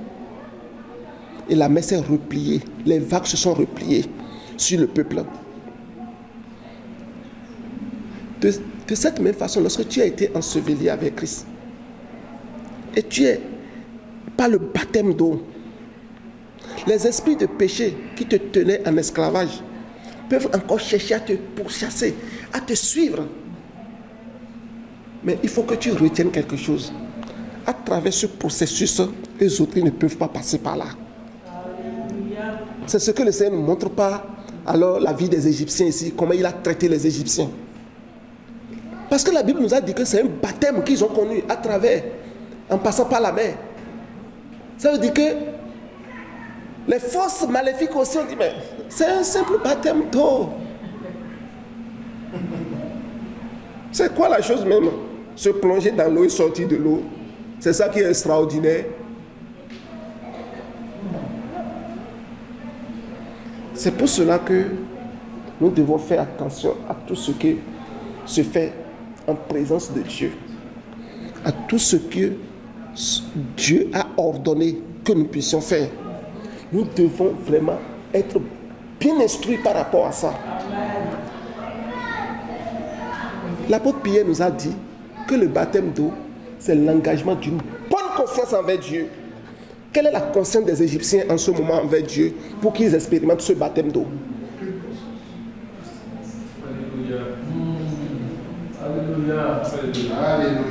Et la mer s'est repliée. Les vagues se sont repliées sur le peuple. De cette même façon, lorsque tu as été enseveli avec Christ, et tu es par le baptême d'eau, les esprits de péché qui te tenaient en esclavage peuvent encore chercher à te pourchasser, à te suivre. Mais il faut que tu retiennes quelque chose. À travers ce processus, les autres ne peuvent pas passer par là. C'est ce que le Seigneur ne montre pas. Alors la vie des Égyptiens ici, comment il a traité les Égyptiens. Parce que la Bible nous a dit que c'est un baptême qu'ils ont connu à travers, en passant par la mer. Ça veut dire que les forces maléfiques aussi ont dit, mais c'est un simple baptême d'eau. C'est quoi la chose même? Se plonger dans l'eau et sortir de l'eau. C'est ça qui est extraordinaire. C'est pour cela que nous devons faire attention à tout ce qui se fait en présence de Dieu. À tout ce que Dieu a ordonné que nous puissions faire. Nous devons vraiment être bien instruits par rapport à ça. L'apôtre Pierre nous a dit que le baptême d'eau, c'est l'engagement d'une bonne conscience envers Dieu. Quelle est la conscience des Égyptiens en ce moment envers Dieu pour qu'ils expérimentent ce baptême d'eau?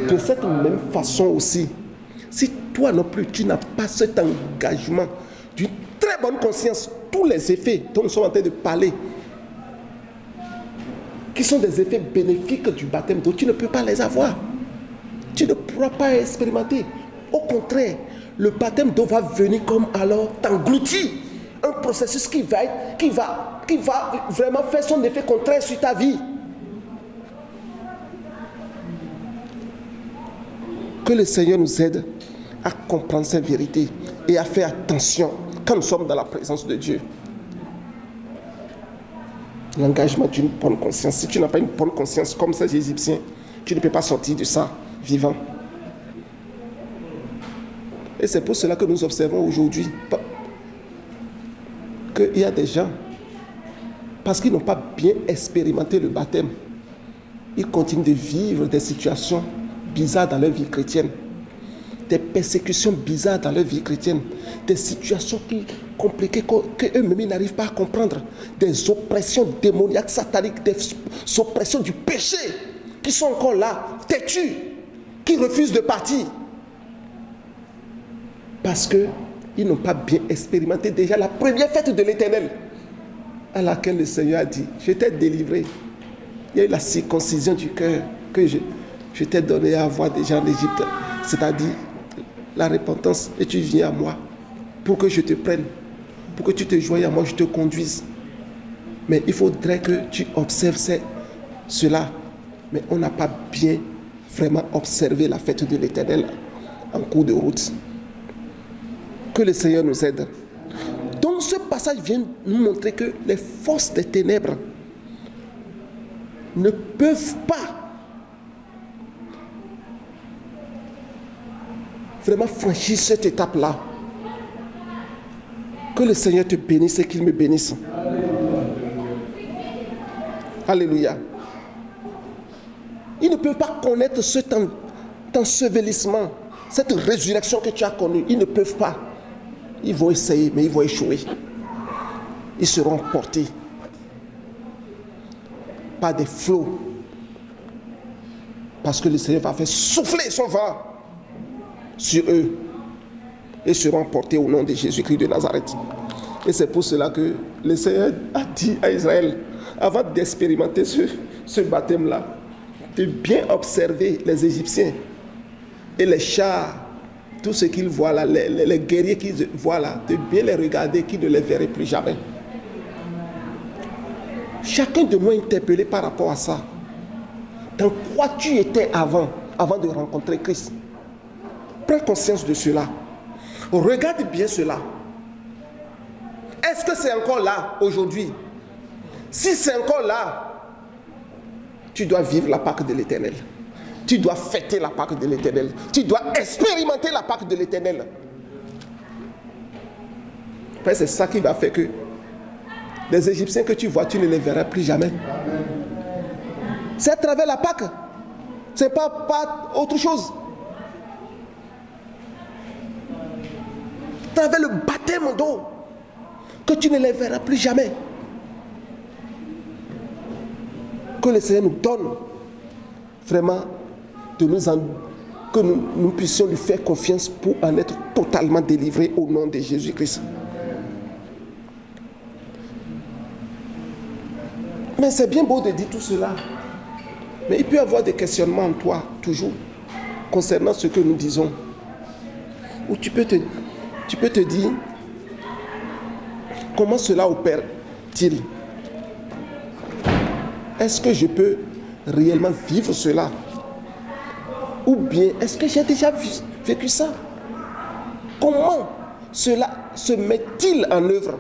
De cette même façon aussi, si toi non plus tu n'as pas cet engagement d'une très bonne conscience, tous les effets dont nous sommes en train de parler, qui sont des effets bénéfiques du baptême d'eau, tu ne peux pas les avoir. Tu ne pourras pas expérimenter. Au contraire, le baptême d'eau va venir comme alors t'engloutir. Un processus qui va vraiment faire son effet contraire sur ta vie. Que le Seigneur nous aide à comprendre ces vérités et à faire attention quand nous sommes dans la présence de Dieu. L'engagement d'une bonne conscience. Si tu n'as pas une bonne conscience comme ces Égyptiens, tu ne peux pas sortir de ça vivant. Et c'est pour cela que nous observons aujourd'hui qu'il y a des gens, parce qu'ils n'ont pas bien expérimenté le baptême, ils continuent de vivre des situations bizarres dans leur vie chrétienne, des persécutions bizarres dans leur vie chrétienne, des situations compliquées qu'eux-mêmes ils n'arrivent pas à comprendre, des oppressions démoniaques, sataniques, des oppressions du péché qui sont encore là, têtus, qui refusent de partir. Parce qu'ils n'ont pas bien expérimenté déjà la première fête de l'Éternel, à laquelle le Seigneur a dit, je t'ai délivré. Il y a eu la circoncision du cœur que je t'ai donné à avoir déjà en Égypte, c'est-à-dire la repentance, et tu viens à moi pour que je te prenne, pour que tu te joignes à moi, je te conduise. Mais il faudrait que tu observes cela. mais on n'a pas bien vraiment observé la fête de l'Éternel en cours de route. Que le Seigneur nous aide. Donc ce passage vient nous montrer que les forces des ténèbres ne peuvent pas vraiment franchir cette étape-là. Que le Seigneur te bénisse et qu'il me bénisse. Alléluia. Ils ne peuvent pas connaître cet ensevelissement, cette résurrection que tu as connue. Ils ne peuvent pas. Ils vont essayer, mais ils vont échouer. Ils seront portés par des flots. Parce que le Seigneur va faire souffler son vent sur eux. Et seront portés au nom de Jésus-Christ de Nazareth. Et c'est pour cela que le Seigneur a dit à Israël, avant d'expérimenter ce baptême-là, de bien observer les Égyptiens et les chars, tout ce qu'ils voient là, les guerriers qu'ils voient là, de bien les regarder, qu'ils ne les verraient plus jamais. Chacun de nous est interpellé par rapport à ça. Dans quoi tu étais avant de rencontrer Christ? Prends conscience de cela. Regarde bien cela. Est-ce que c'est encore là aujourd'hui? Si c'est encore là, tu dois vivre la Pâque de l'Éternel. Tu dois fêter la Pâque de l'Éternel. Tu dois expérimenter la Pâque de l'Éternel. C'est ça qui va faire que les Égyptiens que tu vois, tu ne les verras plus jamais. C'est à travers la Pâque. Ce n'est pas autre chose. À travers le baptême d'eau, que tu ne les verras plus jamais. Que le Seigneur nous donne vraiment que nous puissions lui faire confiance pour en être totalement délivrés au nom de Jésus-Christ. Mais c'est bien beau de dire tout cela. Mais il peut y avoir des questionnements en toi, toujours, concernant ce que nous disons. Ou tu peux te dire, comment cela opère-t-il? Est-ce que je peux réellement vivre cela? Ou bien, est-ce que j'ai déjà vécu ça? Comment cela se met-il en œuvre?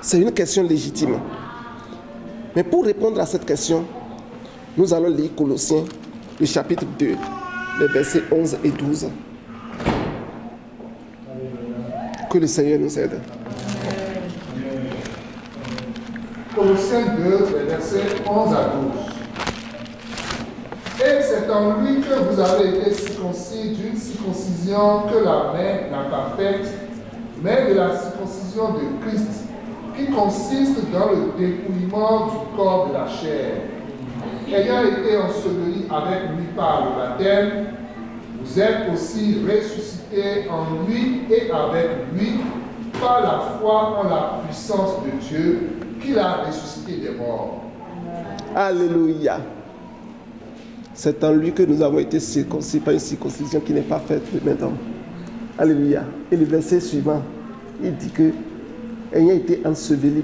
C'est une question légitime. Mais pour répondre à cette question, nous allons lire Colossiens, le chapitre 2, les versets 11 et 12. Que le Seigneur nous aide. Colossiens 2, versets 11 à 12. Et c'est en lui que vous avez été circoncis d'une circoncision que la main n'a pas faite, mais de la circoncision de Christ, qui consiste dans le dépouillement du corps de la chair. Ayant été ensevelis avec lui par le baptême, vous êtes aussi ressuscités en lui et avec lui par la foi en la puissance de Dieu qui l'a ressuscité des morts. Alléluia. C'est en lui que nous avons été circoncis par une circoncision qui n'est pas faite de main d'homme. Alléluia. Et le verset suivant, il dit que, ayant été ensevelis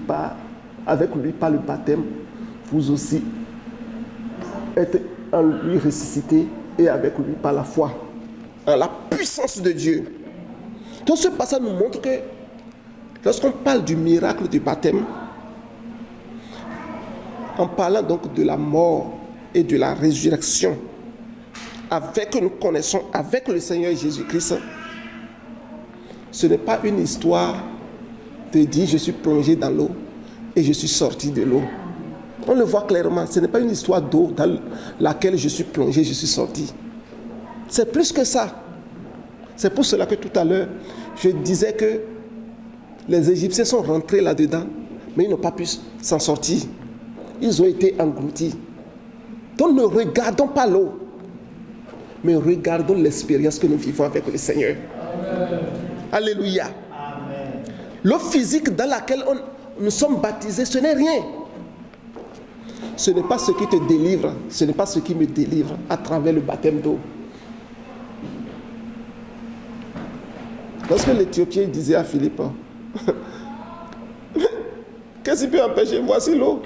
avec lui par le baptême, vous aussi êtes en lui ressuscités et avec lui par la foi en la puissance de Dieu. Donc ce passage nous montre que lorsqu'on parle du miracle du baptême, en parlant donc de la mort et de la résurrection que nous connaissons avec le Seigneur Jésus-Christ, ce n'est pas une histoire de dire je suis plongé dans l'eau et je suis sorti de l'eau. On le voit clairement, ce n'est pas une histoire d'eau dans laquelle je suis plongé, je suis sorti. C'est plus que ça. C'est pour cela que tout à l'heure, je disais que les Égyptiens sont rentrés là-dedans, mais ils n'ont pas pu s'en sortir. Ils ont été engloutis. Donc ne regardons pas l'eau, mais regardons l'expérience que nous vivons avec le Seigneur. Amen. Alléluia. Amen. L'eau physique dans laquelle nous sommes baptisés, ce n'est rien. Ce n'est pas ce qui te délivre, ce n'est pas ce qui me délivre à travers le baptême d'eau. Lorsque l'Éthiopien disait à Philippe, qu'est-ce qui peut empêcher? Voici l'eau.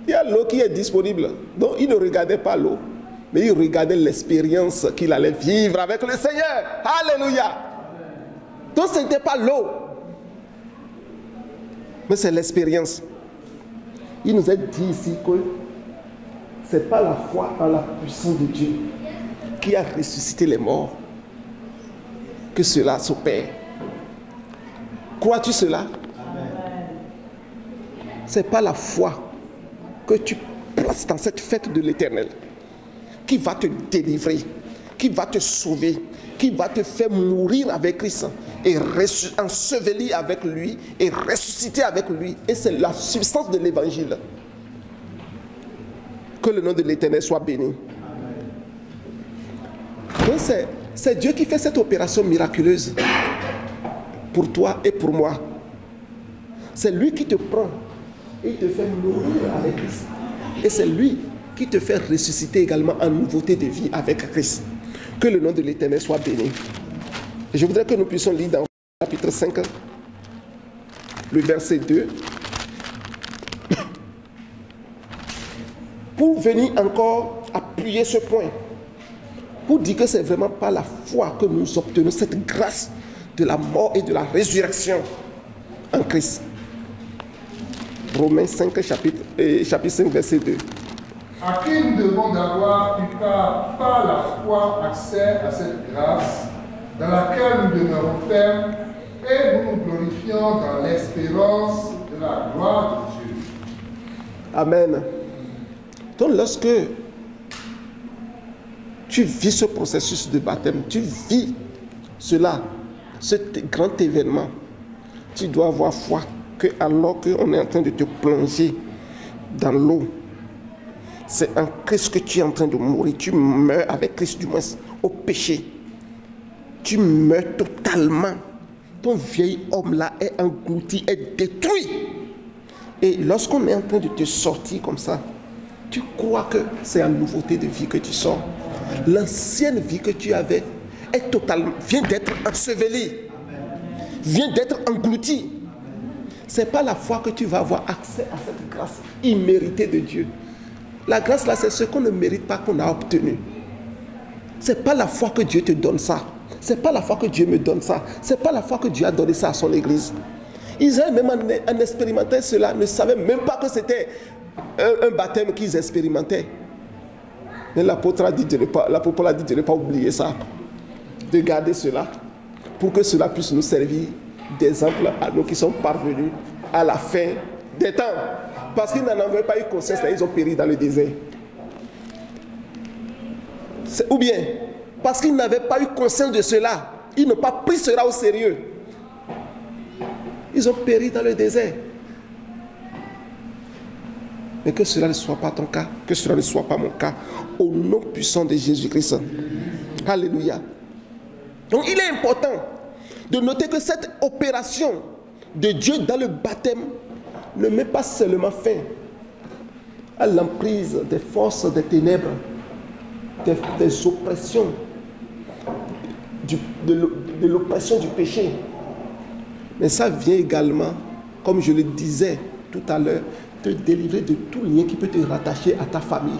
Il y a l'eau qui est disponible. Donc il ne regardait pas l'eau, mais il regardait l'expérience qu'il allait vivre avec le Seigneur. Alléluia. Donc ce n'était pas l'eau, mais c'est l'expérience. Il nous a dit ici que ce n'est pas la foi en la puissance de Dieu qui a ressuscité les morts que cela s'opère. Crois-tu cela? Ce n'est pas la foi que tu places dans cette fête de l'Éternel qui va te délivrer, qui va te sauver, qui va te faire mourir avec Christ et ensevelir avec lui et ressusciter avec lui. Et c'est la substance de l'évangile. Que le nom de l'Éternel soit béni. Donc c'est Dieu qui fait cette opération miraculeuse pour toi et pour moi. C'est lui qui te prend et il te fait mourir avec Christ. Et c'est lui qui te fait ressusciter également en nouveauté de vie avec Christ. Que le nom de l'Éternel soit béni. Et je voudrais que nous puissions lire dans chapitre 5, le verset 2. Pour venir encore appuyer ce point. Pour dire que ce n'est vraiment pas la foi que nous obtenons cette grâce de la mort et de la résurrection en Christ. Romains 5, chapitre 5, verset 2. À qui nous devons d'avoir eu par la foi accès à cette grâce dans laquelle nous demeurons fermes et nous nous glorifions dans l'espérance de la gloire de Dieu. Amen. Donc lorsque tu vis ce processus de baptême, tu vis cela, ce grand événement, tu dois avoir foi que alors qu'on est en train de te plonger dans l'eau, c'est en Christ que tu es en train de mourir. Tu meurs avec Christ, du moins, au péché. Tu meurs totalement. Ton vieil homme-là est englouti, est détruit. Et lorsqu'on est en train de te sortir comme ça, tu crois que c'est en nouveauté de vie que tu sors. L'ancienne vie que tu avais est totalement, vient d'être ensevelie, vient d'être engloutie. Ce n'est pas la foi que tu vas avoir accès à cette grâce imméritée de Dieu. La grâce là, c'est ce qu'on ne mérite pas qu'on a obtenu. Ce n'est pas la foi que Dieu te donne ça. Ce n'est pas la foi que Dieu me donne ça. Ce n'est pas la foi que Dieu a donné ça à son église. Israël, même en expérimentant cela, ne savait même pas que c'était un baptême qu'ils expérimentaient. Mais l'apôtre a dit de ne pas oublier ça, de garder cela, pour que cela puisse nous servir d'exemple à nous qui sommes parvenus à la fin des temps. Parce qu'ils n'en avaient pas eu conscience, là, ils ont péri dans le désert. Ou bien, parce qu'ils n'avaient pas eu conscience de cela, ils n'ont pas pris cela au sérieux. Ils ont péri dans le désert. Mais que cela ne soit pas ton cas, que cela ne soit pas mon cas, au nom puissant de Jésus-Christ. Alléluia. Donc il est important de noter que cette opération de Dieu dans le baptême ne met pas seulement fin à l'emprise des forces des ténèbres, des oppressions, de l'oppression du péché. Mais ça vient également, comme je le disais tout à l'heure, te délivrer de tout lien qui peut te rattacher à ta famille,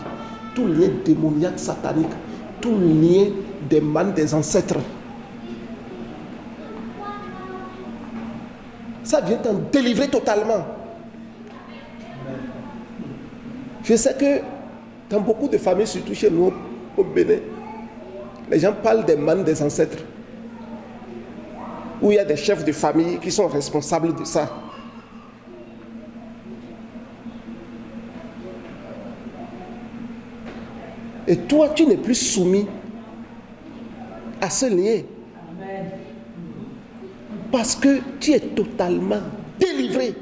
tout lien démoniaque, satanique, tout lien des mânes des ancêtres. Ça vient t'en délivrer totalement. Je sais que dans beaucoup de familles, surtout chez nous au Bénin, les gens parlent des mânes des ancêtres, où il y a des chefs de famille qui sont responsables de ça. Et toi, tu n'es plus soumis à ce lien. Amen. Parce que tu es totalement délivré.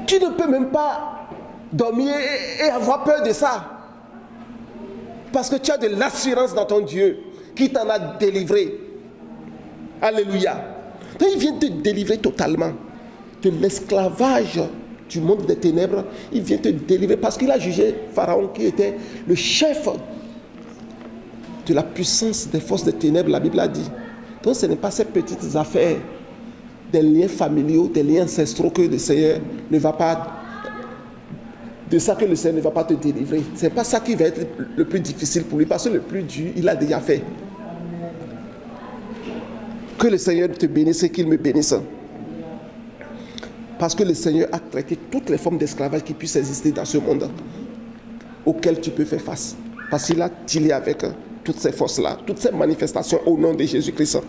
Tu ne peux même pas dormir et avoir peur de ça. Parce que tu as de l'assurance dans ton Dieu qui t'en a délivré. Alléluia. Donc il vient te délivrer totalement de l'esclavage du monde des ténèbres. Il vient te délivrer parce qu'il a jugé Pharaon qui était le chef de la puissance des forces des ténèbres, la Bible a dit. Donc ce n'est pas ces petites affaires des liens familiaux, des liens ancestraux que le Seigneur ne va pas... De ça que le Seigneur ne va pas te délivrer. Ce n'est pas ça qui va être le plus difficile pour lui, parce que le plus dur, il a déjà fait. Que le Seigneur te bénisse et qu'il me bénisse. Parce que le Seigneur a traité toutes les formes d'esclavage qui puissent exister dans ce monde, auxquelles tu peux faire face. Parce qu'il a dealé avec toutes ces forces-là, toutes ces manifestations au nom de Jésus-Christ.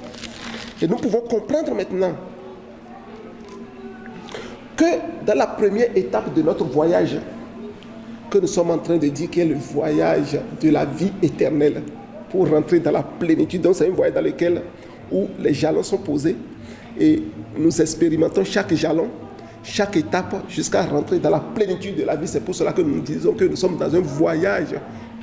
Et nous pouvons comprendre maintenant que dans la première étape de notre voyage, que nous sommes en train de dire qu'il est le voyage de la vie éternelle pour rentrer dans la plénitude. Donc c'est un voyage dans lequel où les jalons sont posés et nous expérimentons chaque jalon, chaque étape jusqu'à rentrer dans la plénitude de la vie. C'est pour cela que nous disons que nous sommes dans un voyage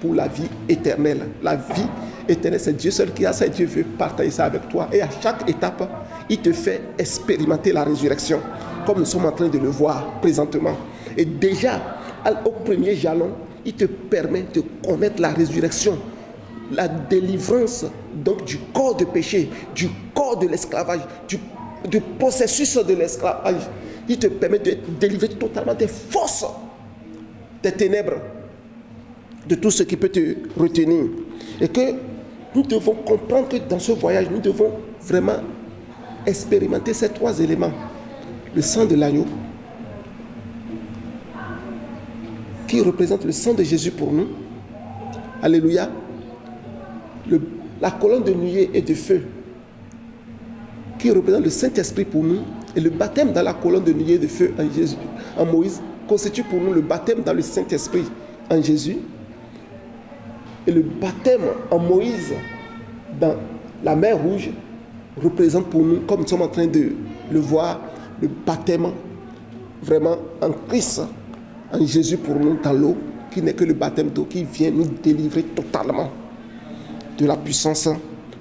pour la vie éternelle. La vie éternelle, c'est Dieu seul qui a ça. Dieu veut partager ça avec toi. Et à chaque étape, il te fait expérimenter la résurrection, comme nous sommes en train de le voir présentement. Et déjà, au premier jalon, il te permet de connaître la résurrection, la délivrance donc du corps de péché, du corps de l'esclavage, du processus de l'esclavage. Il te permet de délivrer totalement des forces, des ténèbres, de tout ce qui peut te retenir. Et que nous devons comprendre que dans ce voyage, nous devons vraiment expérimenter ces trois éléments. Le sang de l'agneau, qui représente le sang de Jésus pour nous. Alléluia. La colonne de nuée et de feu, qui représente le Saint-Esprit pour nous. Et le baptême dans la colonne de nuée et de feu en Moïse constitue pour nous le baptême dans le Saint-Esprit en Jésus. Et le baptême en Moïse dans la mer Rouge représente pour nous, comme nous sommes en train de le voir, le baptême vraiment en Christ, en Jésus pour nous dans l'eau, qui n'est que le baptême d'eau qui vient nous délivrer totalement de la puissance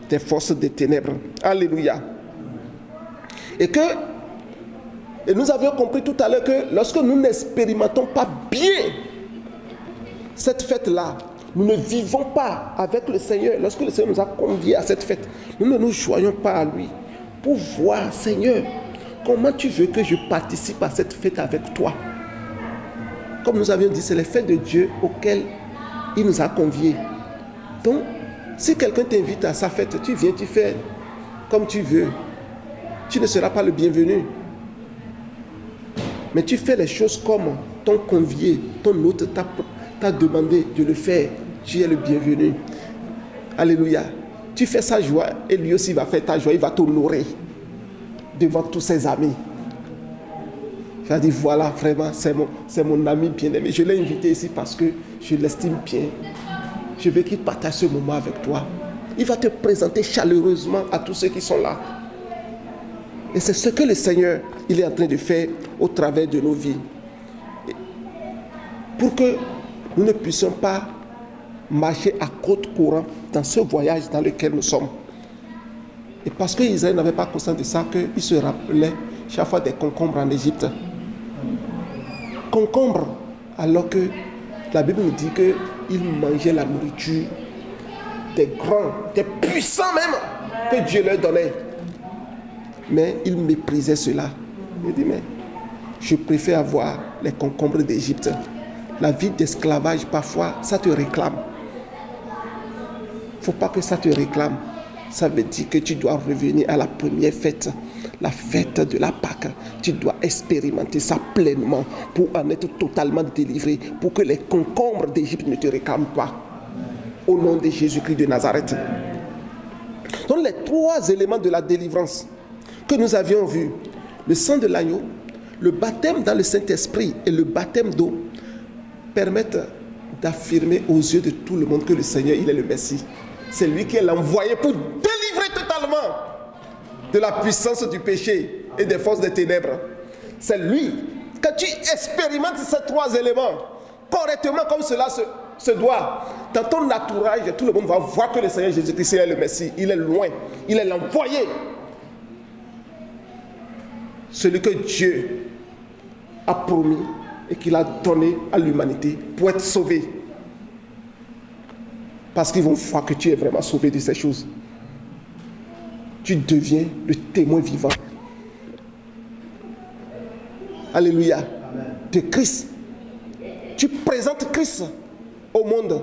des forces des ténèbres. Alléluia. Et nous avions compris tout à l'heure que lorsque nous n'expérimentons pas bien cette fête-là, nous ne vivons pas avec le Seigneur. Lorsque le Seigneur nous a conviés à cette fête, nous ne nous joignons pas à lui pour voir, Seigneur, comment tu veux que je participe à cette fête avec toi. Comme nous avions dit, c'est les fêtes de Dieu auxquelles il nous a conviés. Donc, si quelqu'un t'invite à sa fête, tu viens, tu fais comme tu veux. Tu ne seras pas le bienvenu. Mais tu fais les choses comme ton convié, ton hôte t'a demandé de le faire. Tu es le bienvenu. Alléluia. Tu fais sa joie et lui aussi va faire ta joie. Il va t'honorer devant tous ses amis. Il va dire, voilà, vraiment, c'est mon ami bien-aimé. Je l'ai invité ici parce que je l'estime bien. Je veux qu'il partage ce moment avec toi. Il va te présenter chaleureusement à tous ceux qui sont là. Et c'est ce que le Seigneur, il est en train de faire au travers de nos vies. Pour que nous ne puissions pas marcher à côte courant dans ce voyage dans lequel nous sommes. Et parce que Israël n'avait pas conscience de ça, qu'il se rappelait chaque fois des concombres en Égypte. Concombres, alors que la Bible nous dit qu'ils mangeaient la nourriture des grands, des puissants même, que Dieu leur donnait. Mais ils méprisaient cela. Il dit, mais je préfère avoir les concombres d'Égypte. La vie d'esclavage, parfois, ça te réclame. Il ne faut pas que ça te réclame. Ça veut dire que tu dois revenir à la première fête, la fête de la Pâque. Tu dois expérimenter ça pleinement pour en être totalement délivré, pour que les concombres d'Égypte ne te réclament pas. Au nom de Jésus-Christ de Nazareth. Donc les trois éléments de la délivrance que nous avions vus, le sang de l'agneau, le baptême dans le Saint-Esprit et le baptême d'eau, permettent d'affirmer aux yeux de tout le monde que le Seigneur, il est le Messie. C'est lui qui est l'envoyé pour délivrer totalement de la puissance du péché et des forces des ténèbres. C'est lui. Quand tu expérimentes ces trois éléments correctement comme cela se doit, dans ton entourage, tout le monde va voir que le Seigneur Jésus-Christ est le Messie. Il est loin. Il est l'envoyé. Celui que Dieu a promis et qu'il a donné à l'humanité pour être sauvé. Parce qu'ils vont voir que tu es vraiment sauvé de ces choses. Tu deviens le témoin vivant Alléluia. De Christ. Tu présentes Christ au monde.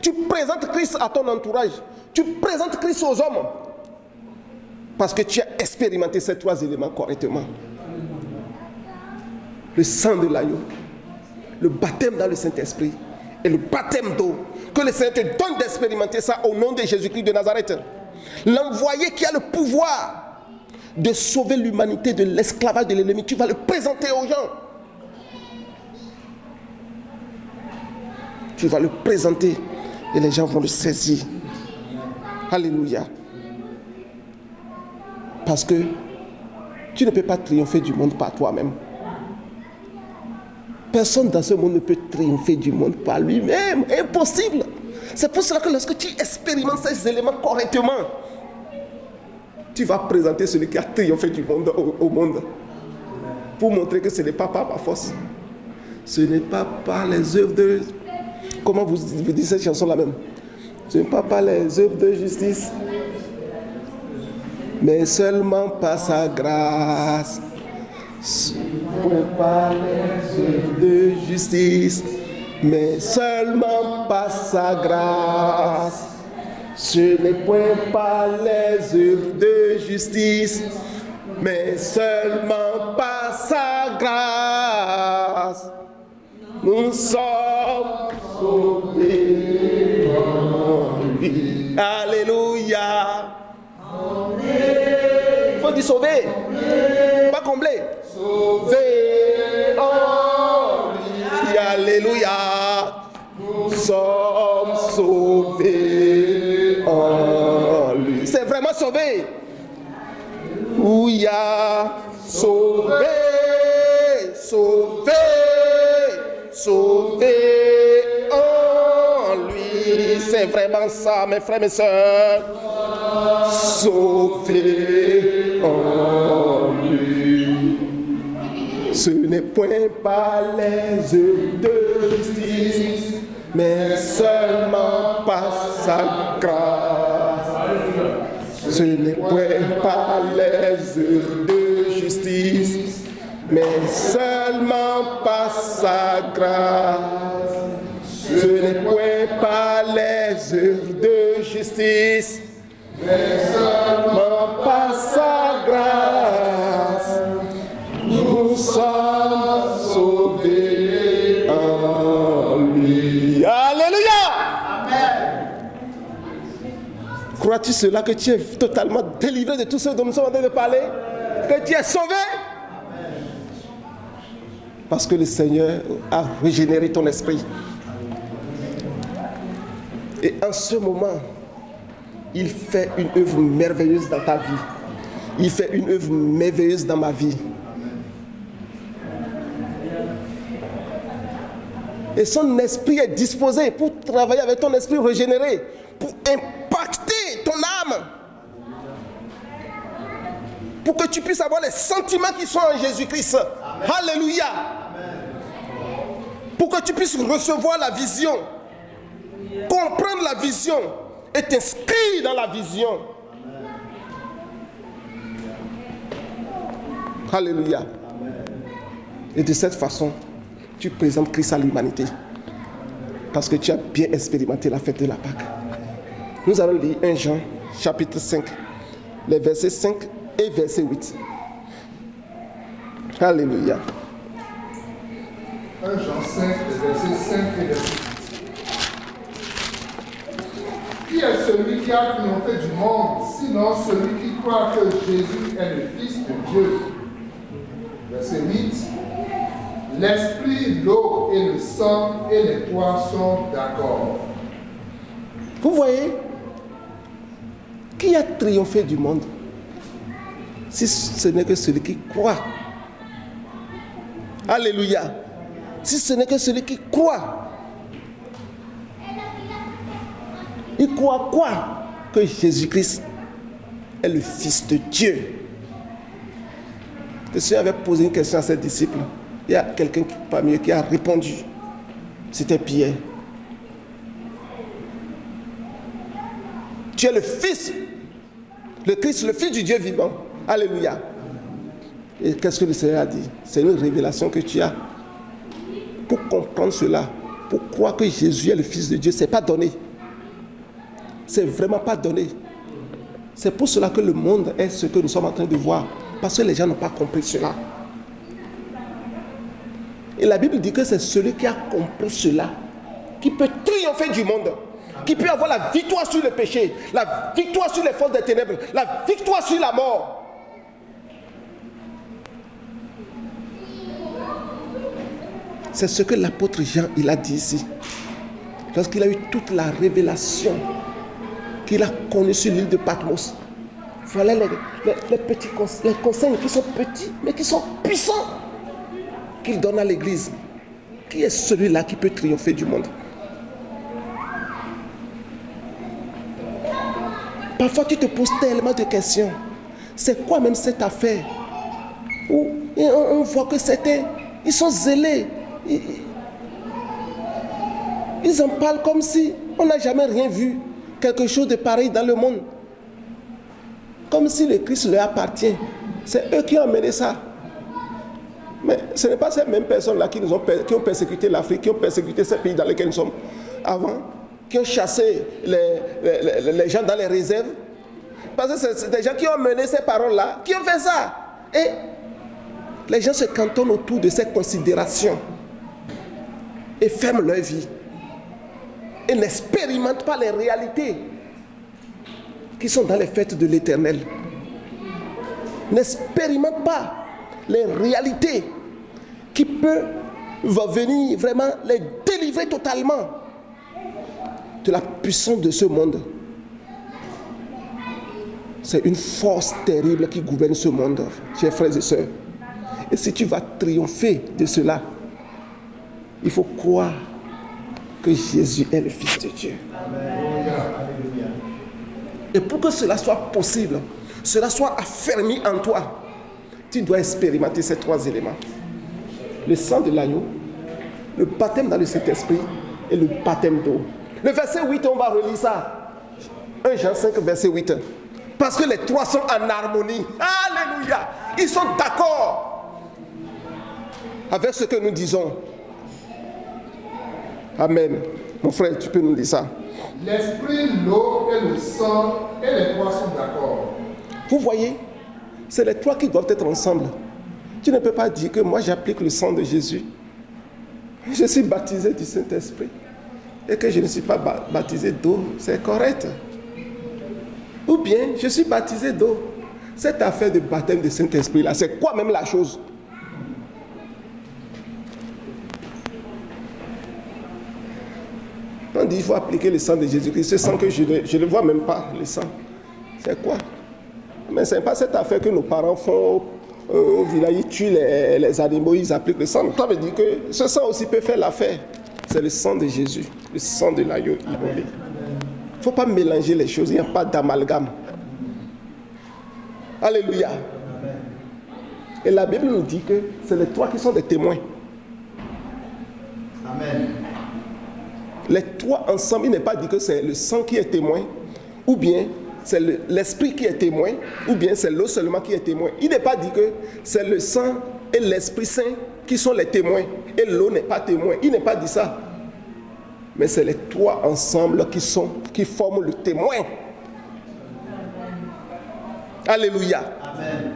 Tu présentes Christ à ton entourage. Tu présentes Christ aux hommes. Parce que tu as expérimenté ces trois éléments correctement. Le sang de l'agneau, le baptême dans le Saint-Esprit et le baptême d'eau. Que le Seigneur te donne d'expérimenter ça au nom de Jésus-Christ de Nazareth. L'envoyé qui a le pouvoir de sauver l'humanité de l'esclavage de l'ennemi, tu vas le présenter aux gens. Tu vas le présenter et les gens vont le saisir. Alléluia. Parce que tu ne peux pas triompher du monde par toi-même. Personne dans ce monde ne peut triompher du monde par lui-même. Impossible. C'est pour cela que lorsque tu expérimentes ces éléments correctement, tu vas présenter celui qui a triomphé du monde au monde. Pour montrer que ce n'est pas par ma force. Ce n'est pas par les œuvres de... Comment vous dites cette chanson-là même? Ce n'est pas par les œuvres de justice, mais seulement par sa grâce. Ce n'est pas les œuvres de justice, mais seulement par sa grâce. Ce n'est point par les œuvres de justice, mais seulement par sa grâce. Nous sommes sauvés en lui. Alléluia. Il faut dire sauver, pas combler. Sauvé en lui. Alléluia. Nous sommes sauvés en lui. C'est vraiment sauvé. Ouya. Sauvé. Sauvé. Sauvé en lui. C'est vraiment ça, mes frères et mes sœurs. Sauvé en lui. Ce n'est point par les œuvres de justice, mais seulement par sa grâce. Ce n'est point par les œuvres de justice, mais seulement par sa grâce. Ce n'est point par les œuvres de justice, mais seulement par sa grâce. Nous sommes sauvés en lui. Alléluia. Amen. Crois-tu cela, que tu es totalement délivré de tout ce dont nous sommes en train de parler? Que tu es sauvé? Parce que le Seigneur a régénéré ton esprit. Et en ce moment, il fait une œuvre merveilleuse dans ta vie. Il fait une œuvre merveilleuse dans ma vie. Et son esprit est disposé pour travailler avec ton esprit régénéré, pour impacter ton âme. Pour que tu puisses avoir les sentiments qui sont en Jésus-Christ. Alléluia. Pour que tu puisses recevoir la vision, comprendre la vision et t'inscrire dans la vision. Alléluia. Et de cette façon, tu présentes Christ à l'humanité. Parce que tu as bien expérimenté la fête de la Pâque. Nous allons lire 1 Jean, chapitre 5, les versets 5 et verset 8. Alléluia. 1 Jean 5, les versets 5 et verset 8. Qui est celui qui a triomphé du monde, sinon celui qui croit que Jésus est le Fils de Dieu? Verset 8. L'esprit, l'eau et le sang et les toits sont d'accord. Vous voyez, qui a triomphé du monde? Si ce n'est que celui qui croit. Alléluia. Si ce n'est que celui qui croit. Il croit quoi? Que Jésus-Christ est le Fils de Dieu. Le Seigneur avait posé une question à ses disciples. Il y a quelqu'un parmi eux qui a répondu. C'était Pierre. Tu es le Fils, le Christ, le Fils du Dieu vivant. Alléluia. Et qu'est-ce que le Seigneur a dit? C'est une révélation que tu as. Pour comprendre cela, pour croire que Jésus est le Fils de Dieu, ce n'est pas donné. C'est vraiment pas donné. C'est pour cela que le monde est ce que nous sommes en train de voir. Parce que les gens n'ont pas compris cela. Et la Bible dit que c'est celui qui a compris cela qui peut triompher du monde, qui peut avoir la victoire sur le péché, la victoire sur les forces des ténèbres, la victoire sur la mort. C'est ce que l'apôtre Jean il a dit ici. Lorsqu'il a eu toute la révélation qu'il a connue sur l'île de Patmos. Voilà les petits conseils, les conseils qui sont petits, mais qui sont puissants, qu'il donne à l'église. Qui est celui-là qui peut triompher du monde? Parfois tu te poses tellement de questions. C'est quoi même cette affaire? Où on voit que certains, ils sont zélés. Ils en parlent comme si on n'a jamais rien vu. Quelque chose de pareil dans le monde. Comme si le Christ leur appartient. C'est eux qui ont mené ça. Mais ce n'est pas ces mêmes personnes-là qui ont persécuté l'Afrique, qui ont persécuté ces pays dans lesquels nous sommes avant, qui ont chassé les gens dans les réserves. Parce que c'est des gens qui ont mené ces paroles-là, qui ont fait ça. Et les gens se cantonnent autour de ces considérations et ferment leur vie. Et n'expérimentent pas les réalités qui sont dans les fêtes de l'Éternel. N'expérimentent pas les réalités qui peuvent venir vraiment les délivrer totalement de la puissance de ce monde. C'est une force terrible qui gouverne ce monde, chers frères et sœurs. Et si tu vas triompher de cela, il faut croire que Jésus est le Fils de Dieu. Amen. Et pour que cela soit possible, cela soit affermi en toi, tu dois expérimenter ces trois éléments. Le sang de l'agneau, le baptême dans le Saint-Esprit et le baptême d'eau. Le verset 8, on va relire ça. 1 Jean 5, verset 8. Parce que les trois sont en harmonie. Alléluia. Ils sont d'accord avec ce que nous disons. Amen. Mon frère, tu peux nous dire ça. L'esprit, l'eau et le sang, et les trois sont d'accord. Vous voyez, c'est les trois qui doivent être ensemble. Tu ne peux pas dire que moi j'applique le sang de Jésus. Je suis baptisé du Saint-Esprit. Et que je ne suis pas baptisé d'eau. C'est correct. Ou bien, je suis baptisé d'eau. Cette affaire de baptême du Saint-Esprit là, c'est quoi même la chose? On dit qu'il faut appliquer le sang de Jésus-Christ. Ce sang que je ne vois même pas, le sang. C'est quoi? Mais ce n'est pas cette affaire que nos parents font au village, ils tuent les animaux, ils appliquent le sang. Ça veut dire que ce sang aussi peut faire l'affaire. C'est le sang de Jésus, le sang de l'agneau immolé. Il ne faut pas mélanger les choses, il n'y a pas d'amalgame. Alléluia. Et la Bible nous dit que c'est les trois qui sont des témoins. Amen. Les trois ensemble, il n'est pas dit que c'est le sang qui est témoin, ou bien c'est l'esprit qui est témoin, ou bien c'est l'eau seulement qui est témoin. Il n'est pas dit que c'est le sang et l'Esprit Saint qui sont les témoins, et l'eau n'est pas témoin. Il n'est pas dit ça. Mais c'est les trois ensemble qui forment le témoin. Alléluia. Amen.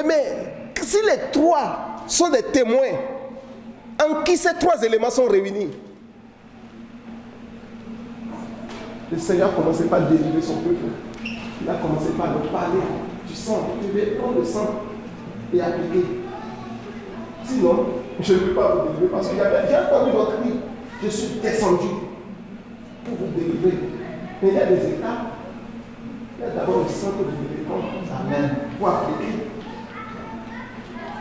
Mais si les trois sont des témoins, en qui ces trois éléments sont réunis? Le Seigneur a commencé par délivrer son peuple. Il a commencé par leur parler du sang. Tu devais prendre le sang et appliquer. Sinon, je ne peux pas vous délivrer parce qu'il y avait déjà entendu votre cri. Je suis descendu pour vous délivrer. Mais il y a des étapes. Il y a d'abord le sang que vous devez prendre. Amen. Pour appliquer.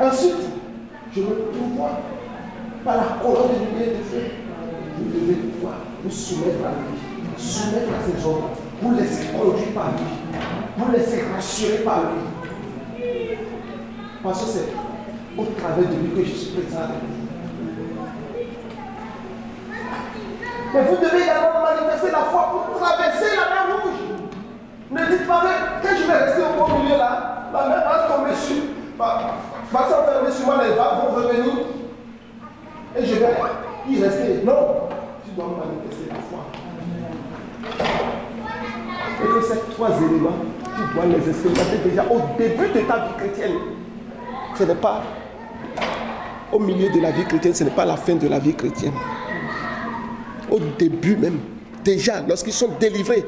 Ensuite, je veux pouvoir, par la colonne de lumière de feu, vous devez pouvoir vous soumettre à lui. Soumettre à ses ordres, vous laisser conduire par lui, vous laisser rassurer par lui. Parce que c'est au travers de lui que je suis présent avec vous. Mais vous devez d'abord manifester la foi pour traverser la mer Rouge. Ne dites pas que je vais rester au bon milieu là. la mer va tomber sur, va s'enfermer sur moi, les vagues vont revenir et je vais y rester. Non, tu dois manifester la foi. Et que ces trois éléments, tu dois les expérimenter déjà au début de ta vie chrétienne. Ce n'est pas au milieu de la vie chrétienne, ce n'est pas la fin de la vie chrétienne. Au début même, déjà, lorsqu'ils sont délivrés,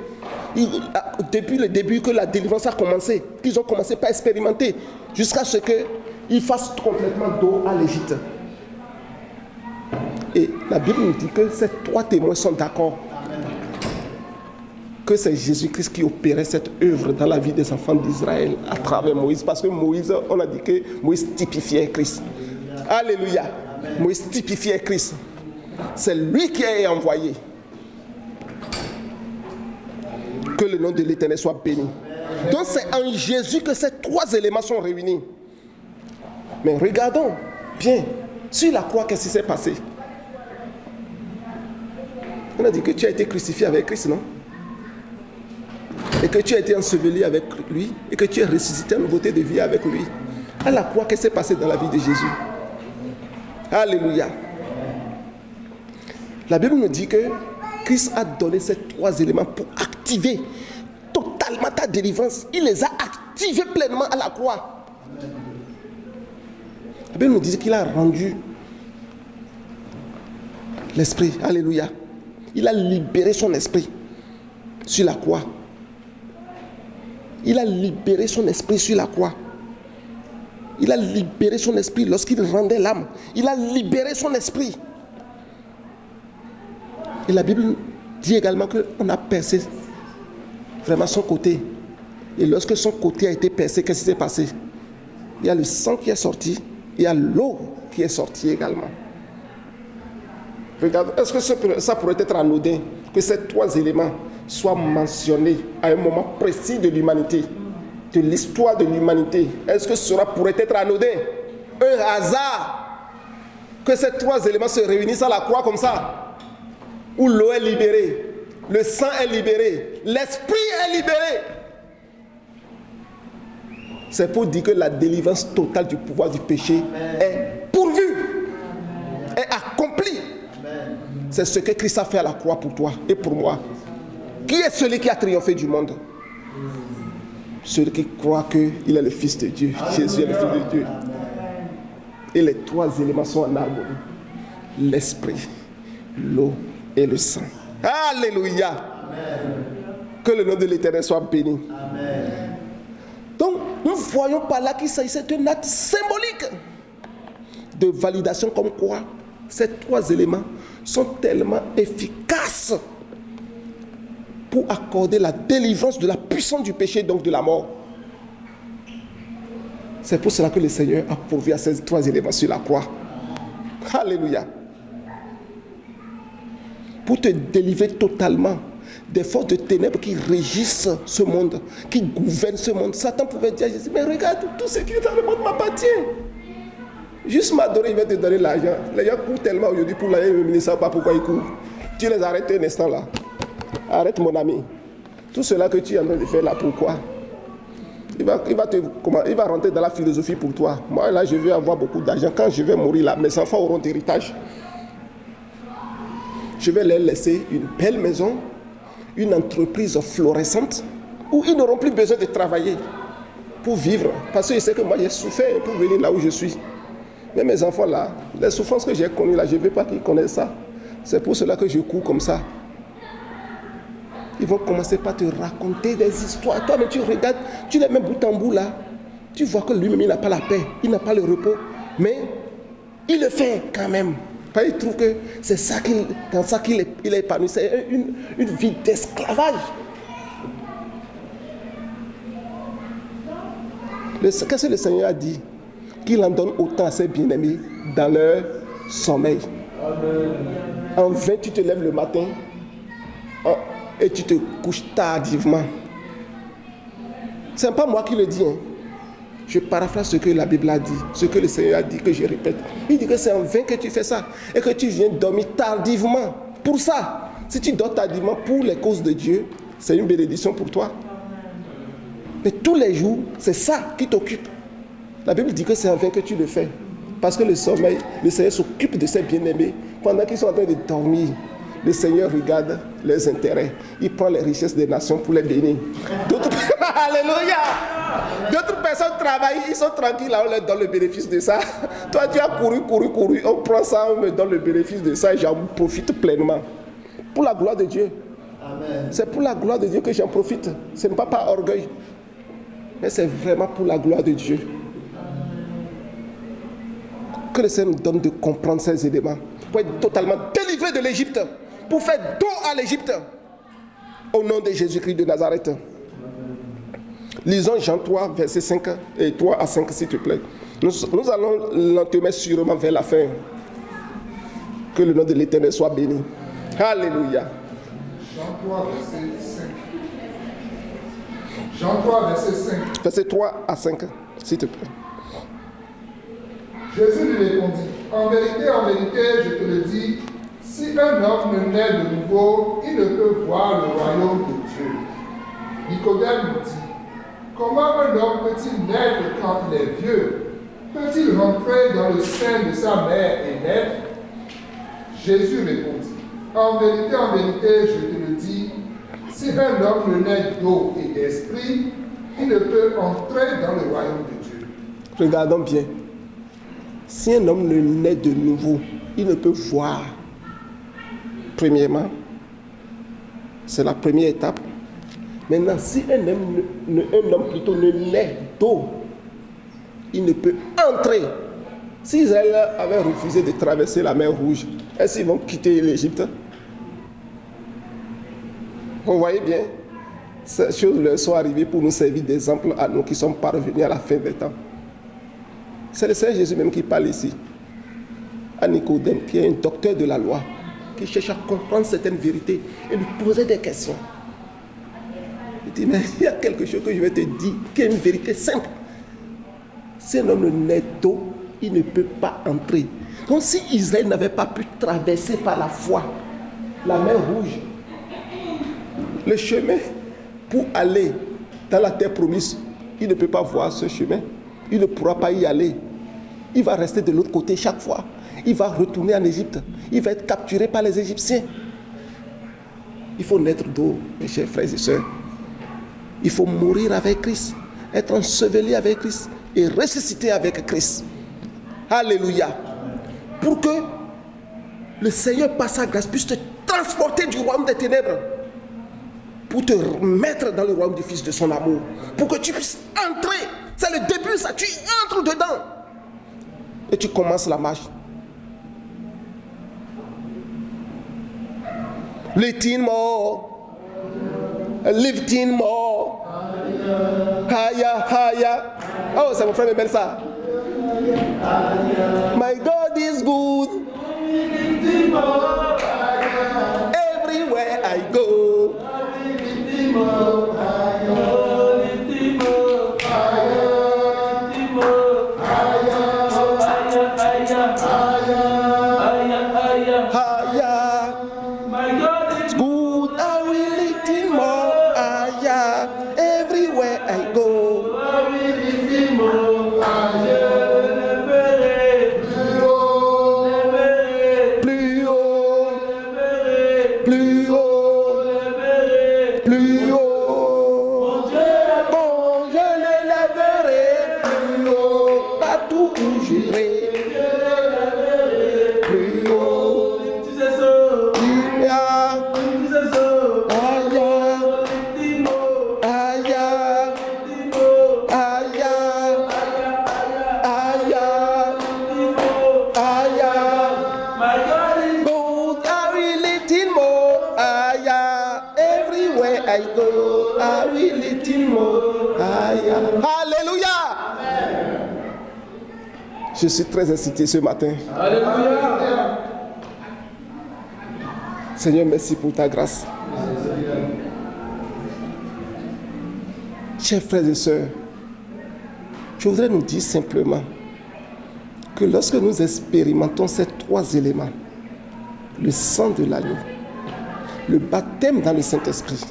depuis le début que la délivrance a commencé, qu'ils ont commencé par expérimenter, jusqu'à ce qu'ils fassent complètement dos à l'Égypte. Et la Bible nous dit que ces trois témoins sont d'accord que c'est Jésus-Christ qui opérait cette œuvre dans la vie des enfants d'Israël à travers Moïse. Parce que Moïse, on a dit que Moïse typifiait Christ. Alléluia. Moïse typifiait Christ. C'est lui qui est envoyé. Que le nom de l'Éternel soit béni. Donc c'est en Jésus que ces trois éléments sont réunis. Mais regardons bien, sur la croix, qu'est-ce qui s'est passé? On a dit que tu as été crucifié avec Christ, non? Et que tu as été enseveli avec lui, et que tu es ressuscité en nouveauté de vie avec lui. À la croix, qu'est-ce qui s'est passé dans la vie de Jésus? Alléluia. La Bible nous dit que Christ a donné ces trois éléments pour activer totalement ta délivrance. Il les a activés pleinement à la croix. La Bible nous dit qu'il a rendu l'esprit. Alléluia. Il a libéré son esprit sur la croix. Il a libéré son esprit sur la croix. Il a libéré son esprit lorsqu'il rendait l'âme. Il a libéré son esprit. Et la Bible dit également qu'on a percé vraiment son côté. Et lorsque son côté a été percé, qu'est-ce qui s'est passé? Il y a le sang qui est sorti. Il y a l'eau qui est sortie également. Regarde, est-ce que ça pourrait être anodin que ces trois éléments soient mentionnés à un moment précis de l'humanité, de l'histoire de l'humanité? Est-ce que cela pourrait être anodin? Un hasard que ces trois éléments se réunissent à la croix comme ça, où l'eau est libérée, le sang est libéré, l'esprit est libéré. C'est pour dire que la délivrance totale du pouvoir du péché est pourvue, est accomplie. C'est ce que Christ a fait à la croix pour toi et pour moi. Qui est celui qui a triomphé du monde? Celui qui croit qu'il est le Fils de Dieu. Jésus est le Fils de Dieu. Et les trois éléments sont en harmonie. L'esprit, l'eau et le sang. Alléluia. Que le nom de l'Éternel soit béni. Amen. Donc, nous voyons par là qu'il s'agissait d'un acte symbolique de validation comme quoi ces trois éléments sont tellement efficaces pour accorder la délivrance de la puissance du péché, donc de la mort. C'est pour cela que le Seigneur a pourvu à ces trois éléments sur la croix. Alléluia. Pour te délivrer totalement des forces de ténèbres qui régissent ce monde, qui gouvernent ce monde. Satan pouvait dire à Jésus, mais regarde, tout ce qui est dans le monde m'appartient. Juste m'adorer, il va te donner l'argent. Les gens courent tellement aujourd'hui pour l'aller, ils ne savent pas pourquoi ils courent. Tu les arrêtes un instant là. Arrête mon ami. Tout cela que tu es en train de faire là, pourquoi? Il va rentrer dans la philosophie pour toi. Moi là, je vais avoir beaucoup d'argent. Quand je vais mourir là, mes enfants auront d'héritage. Je vais leur laisser une belle maison, une entreprise florissante, où ils n'auront plus besoin de travailler pour vivre. Parce que je sais que moi j'ai souffert pour venir là où je suis. Mais mes enfants là, les souffrances que j'ai connues là, je ne veux pas qu'ils connaissent ça. C'est pour cela que je cours comme ça. Ils vont commencer par te raconter des histoires. Toi, mais tu regardes, tu les mets bout en bout là. Tu vois que lui-même, il n'a pas la paix, il n'a pas le repos. Mais il le fait quand même. Il trouve que c'est ça dans ça qu'il est épanoui. C'est une vie d'esclavage. Qu'est-ce que le Seigneur a dit? Qu'il en donne autant à ses bien-aimés dans leur sommeil. Amen. En vain, tu te lèves le matin et tu te couches tardivement. Ce n'est pas moi qui le dis. Hein. Je paraphrase ce que la Bible a dit, ce que le Seigneur a dit, que je répète. Il dit que c'est en vain que tu fais ça et que tu viens dormir tardivement. Pour ça, si tu dors tardivement pour les causes de Dieu, c'est une bénédiction pour toi. Mais tous les jours, c'est ça qui t'occupe. La Bible dit que c'est en vain que tu le fais. Parce que le sommeil, le Seigneur s'occupe de ses bien-aimés. Pendant qu'ils sont en train de dormir, le Seigneur regarde leurs intérêts. Il prend les richesses des nations pour les bénir. Alléluia! D'autres personnes travaillent, ils sont tranquilles, là, on leur donne le bénéfice de ça. Toi, tu as couru. On prend ça, on me donne le bénéfice de ça et j'en profite pleinement. Pour la gloire de Dieu. Amen. C'est pour la gloire de Dieu que j'en profite. Ce n'est pas par orgueil. Mais c'est vraiment pour la gloire de Dieu. Que le Seigneur nous donne de comprendre ces éléments. Pour être totalement délivré de l'Égypte. Pour faire dos à l'Égypte. Au nom de Jésus-Christ de Nazareth. Lisons Jean 3, versets 5 et 3 à 5, s'il te plaît. Nous allons lentement, sûrement vers la fin. Que le nom de l'Éternel soit béni. Alléluia. Jean 3, verset 5. Jean 3, verset 5. Verset 3 à 5, s'il te plaît. Jésus lui répondit, en vérité, je te le dis, si un homme ne naît de nouveau, il ne peut voir le royaume de Dieu. Nicodème me dit, comment un homme peut-il naître quand il est vieux? Peut-il rentrer dans le sein de sa mère et naître? Jésus répondit, en vérité, je te le dis, si un homme ne naît d'eau et d'esprit, il ne peut entrer dans le royaume de Dieu. Regardons bien. Si un homme ne naît de nouveau, il ne peut voir. Premièrement, c'est la première étape. Maintenant, si un homme plutôt ne naît d'eau, il ne peut entrer. Si Israël avait refusé de traverser la mer Rouge, est-ce qu'ils vont quitter l'Égypte? Vous voyez bien, ces choses leur sont arrivées pour nous servir d'exemple à nous qui sommes parvenus à la fin des temps. C'est le Seigneur Jésus même qui parle ici. À Nicodème, qui est un docteur de la loi, qui cherche à comprendre certaines vérités et lui poser des questions. Il dit, mais il y a quelque chose que je vais te dire, qui est une vérité simple. Si un homme ne naît d'eau, il ne peut pas entrer. Donc si Israël n'avait pas pu traverser par la foi la mer Rouge, le chemin pour aller dans la terre promise, il ne peut pas voir ce chemin. Il ne pourra pas y aller. Il va rester de l'autre côté chaque fois. Il va retourner en Égypte. Il va être capturé par les Égyptiens. Il faut naître d'eau, mes chers frères et sœurs. Il faut mourir avec Christ, être enseveli avec Christ et ressusciter avec Christ. Alléluia. Pour que le Seigneur, par sa grâce, puisse te transporter du royaume des ténèbres pour te mettre dans le royaume du Fils de son amour. Pour que tu puisses entrer. C'est le début, ça. Tu entres dedans. Et tu commences la marche. Lifting more. Lifting more. Higher, higher. Oh, c'est mon frère qui ça. My God is good. Everywhere I go. Je suis très excité ce matin. Alléluia. Seigneur, merci pour ta grâce. Chers frères et sœurs, je voudrais nous dire simplement que lorsque nous expérimentons ces trois éléments, le sang de l'agneau, le baptême dans le Saint-Esprit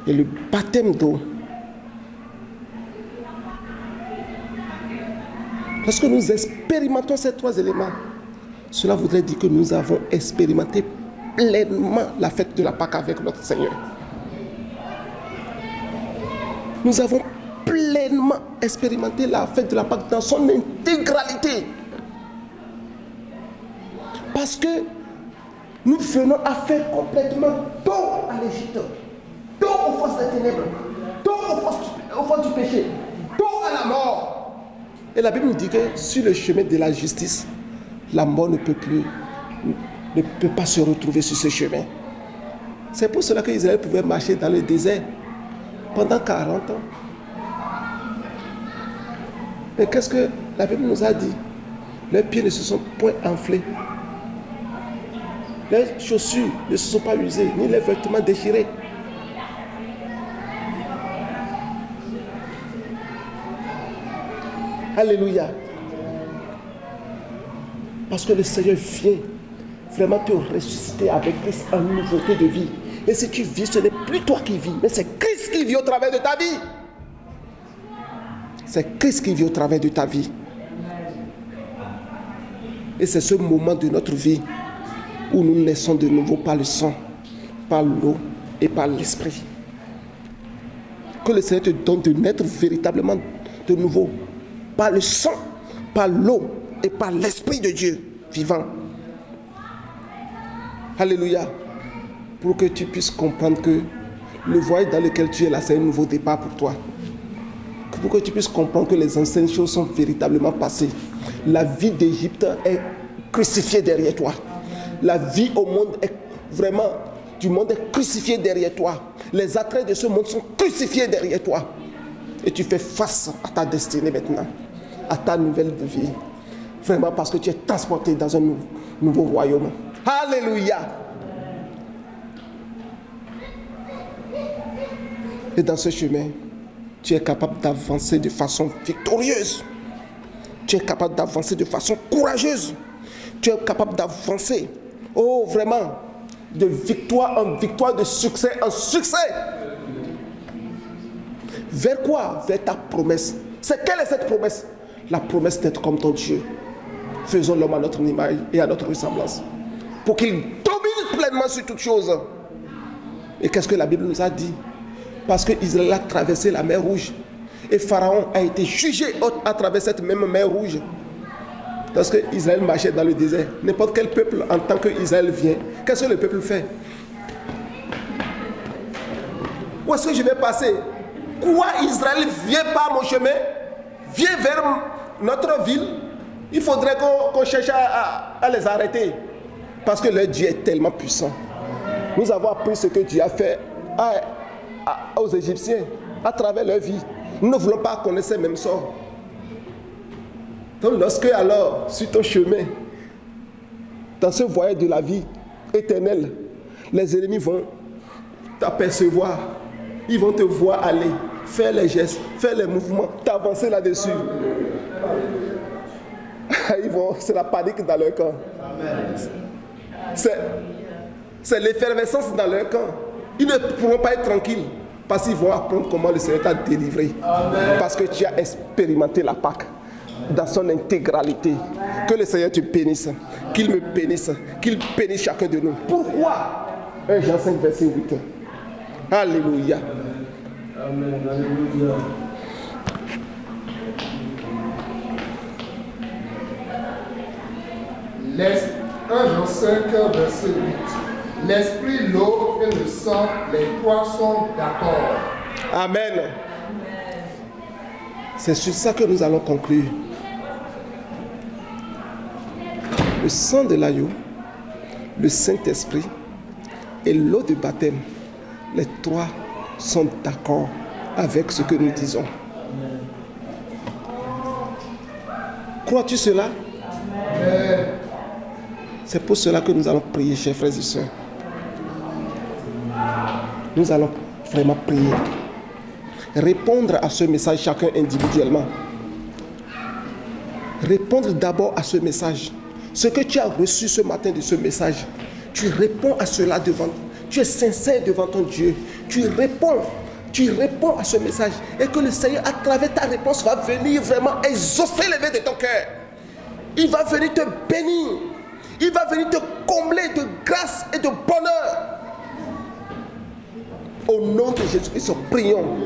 et le baptême d'eau, Lorsque nous expérimentons ces trois éléments, cela voudrait dire que nous avons expérimenté pleinement la fête de la Pâque avec notre Seigneur. Nous avons pleinement expérimenté la fête de la Pâque dans son intégralité. Parce que nous venons à faire complètement dos à l'Égypte, dos aux forces des ténèbres, dos aux forces du péché, dos à la mort. Et la Bible nous dit que sur le chemin de la justice, la mort ne peut pas se retrouver sur ce chemin. C'est pour cela qu'Israël pouvait marcher dans le désert pendant 40 ans. Mais qu'est-ce que la Bible nous a dit? Leurs pieds ne se sont point enflés. Les chaussures ne se sont pas usées, ni les vêtements déchirés. Alléluia. Parce que le Seigneur vient vraiment te ressusciter avec Christ en nouveauté de vie. Et si tu vis, ce n'est plus toi qui vis, mais c'est Christ qui vit au travers de ta vie. C'est Christ qui vit au travers de ta vie. Et c'est ce moment de notre vie où nous naissons de nouveau par le sang, par l'eau et par l'esprit. Que le Seigneur te donne de naître véritablement de nouveau par le sang, par l'eau et par l'esprit de Dieu vivant. Alléluia. Pour que tu puisses comprendre que le voyage dans lequel tu es là, c'est un nouveau départ pour toi. Pour que tu puisses comprendre que les anciennes choses sont véritablement passées. La vie d'Égypte est crucifiée derrière toi. La vie au monde est vraiment, du monde est crucifiée derrière toi. Les attraits de ce monde sont crucifiés derrière toi. Et tu fais face à ta destinée maintenant, à ta nouvelle vie. Vraiment parce que tu es transporté dans un nouveau royaume. Alléluia. Et dans ce chemin, tu es capable d'avancer de façon victorieuse. Tu es capable d'avancer de façon courageuse. Tu es capable d'avancer, oh vraiment, de victoire en victoire, de succès en succès. Vers quoi? Vers ta promesse. Quelle est cette promesse? La promesse d'être comme ton Dieu. Faisons l'homme à notre image et à notre ressemblance, pour qu'il domine pleinement sur toutes choses. Et qu'est-ce que la Bible nous a dit? Parce qu'Israël a traversé la mer Rouge. Et Pharaon a été jugé à travers cette même mer Rouge. Parce que Israël marchait dans le désert. N'importe quel peuple, en tant qu'Israël vient, qu'est-ce que le peuple fait? Où est-ce que je vais passer? Quoi, Israël vient par mon chemin? Viens vers notre ville. Il faudrait qu'on cherche à les arrêter. Parce que leur Dieu est tellement puissant. Nous avons appris ce que Dieu a fait aux Égyptiens à travers leur vie. Nous ne voulons pas connaître ces mêmes sorts. Donc lorsque alors, sur ton chemin, dans ce voyage de la vie éternelle, les ennemis vont t'apercevoir, ils vont te voir aller, faire les gestes, faire les mouvements, t'avancer là-dessus. C'est la panique dans leur camp. C'est l'effervescence dans leur camp. Ils ne pourront pas être tranquilles parce qu'ils vont apprendre comment le Seigneur t'a délivré. Amen. Parce que tu as expérimenté la Pâque dans son intégralité. Que le Seigneur te bénisse, qu'il me bénisse, qu'il bénisse chacun de nous. Pourquoi? 1 Jean 5, verset 8. Alléluia. Amen. Alléluia. Laisse 1 Jean 5, verset 8. L'esprit, l'eau et le sang, les trois sont d'accord. Amen. C'est sur ça que nous allons conclure. Le sang de l'agneau, le Saint-Esprit et l'eau de baptême, les trois sont d'accord avec ce que nous disons. Crois-tu cela? Amen. C'est pour cela que nous allons prier, chers frères et sœurs. Nous allons vraiment prier. Répondre à ce message chacun individuellement. Répondre d'abord à ce message. Ce que tu as reçu ce matin de ce message, tu réponds à cela devant. Tu es sincère devant ton Dieu. Tu réponds tu réponds à ce message et que le Seigneur, à travers ta réponse, va venir vraiment exaucer les vœux de ton cœur. Il va venir te bénir. Il va venir te combler de grâce et de bonheur. Au nom de Jésus-Christ, prions.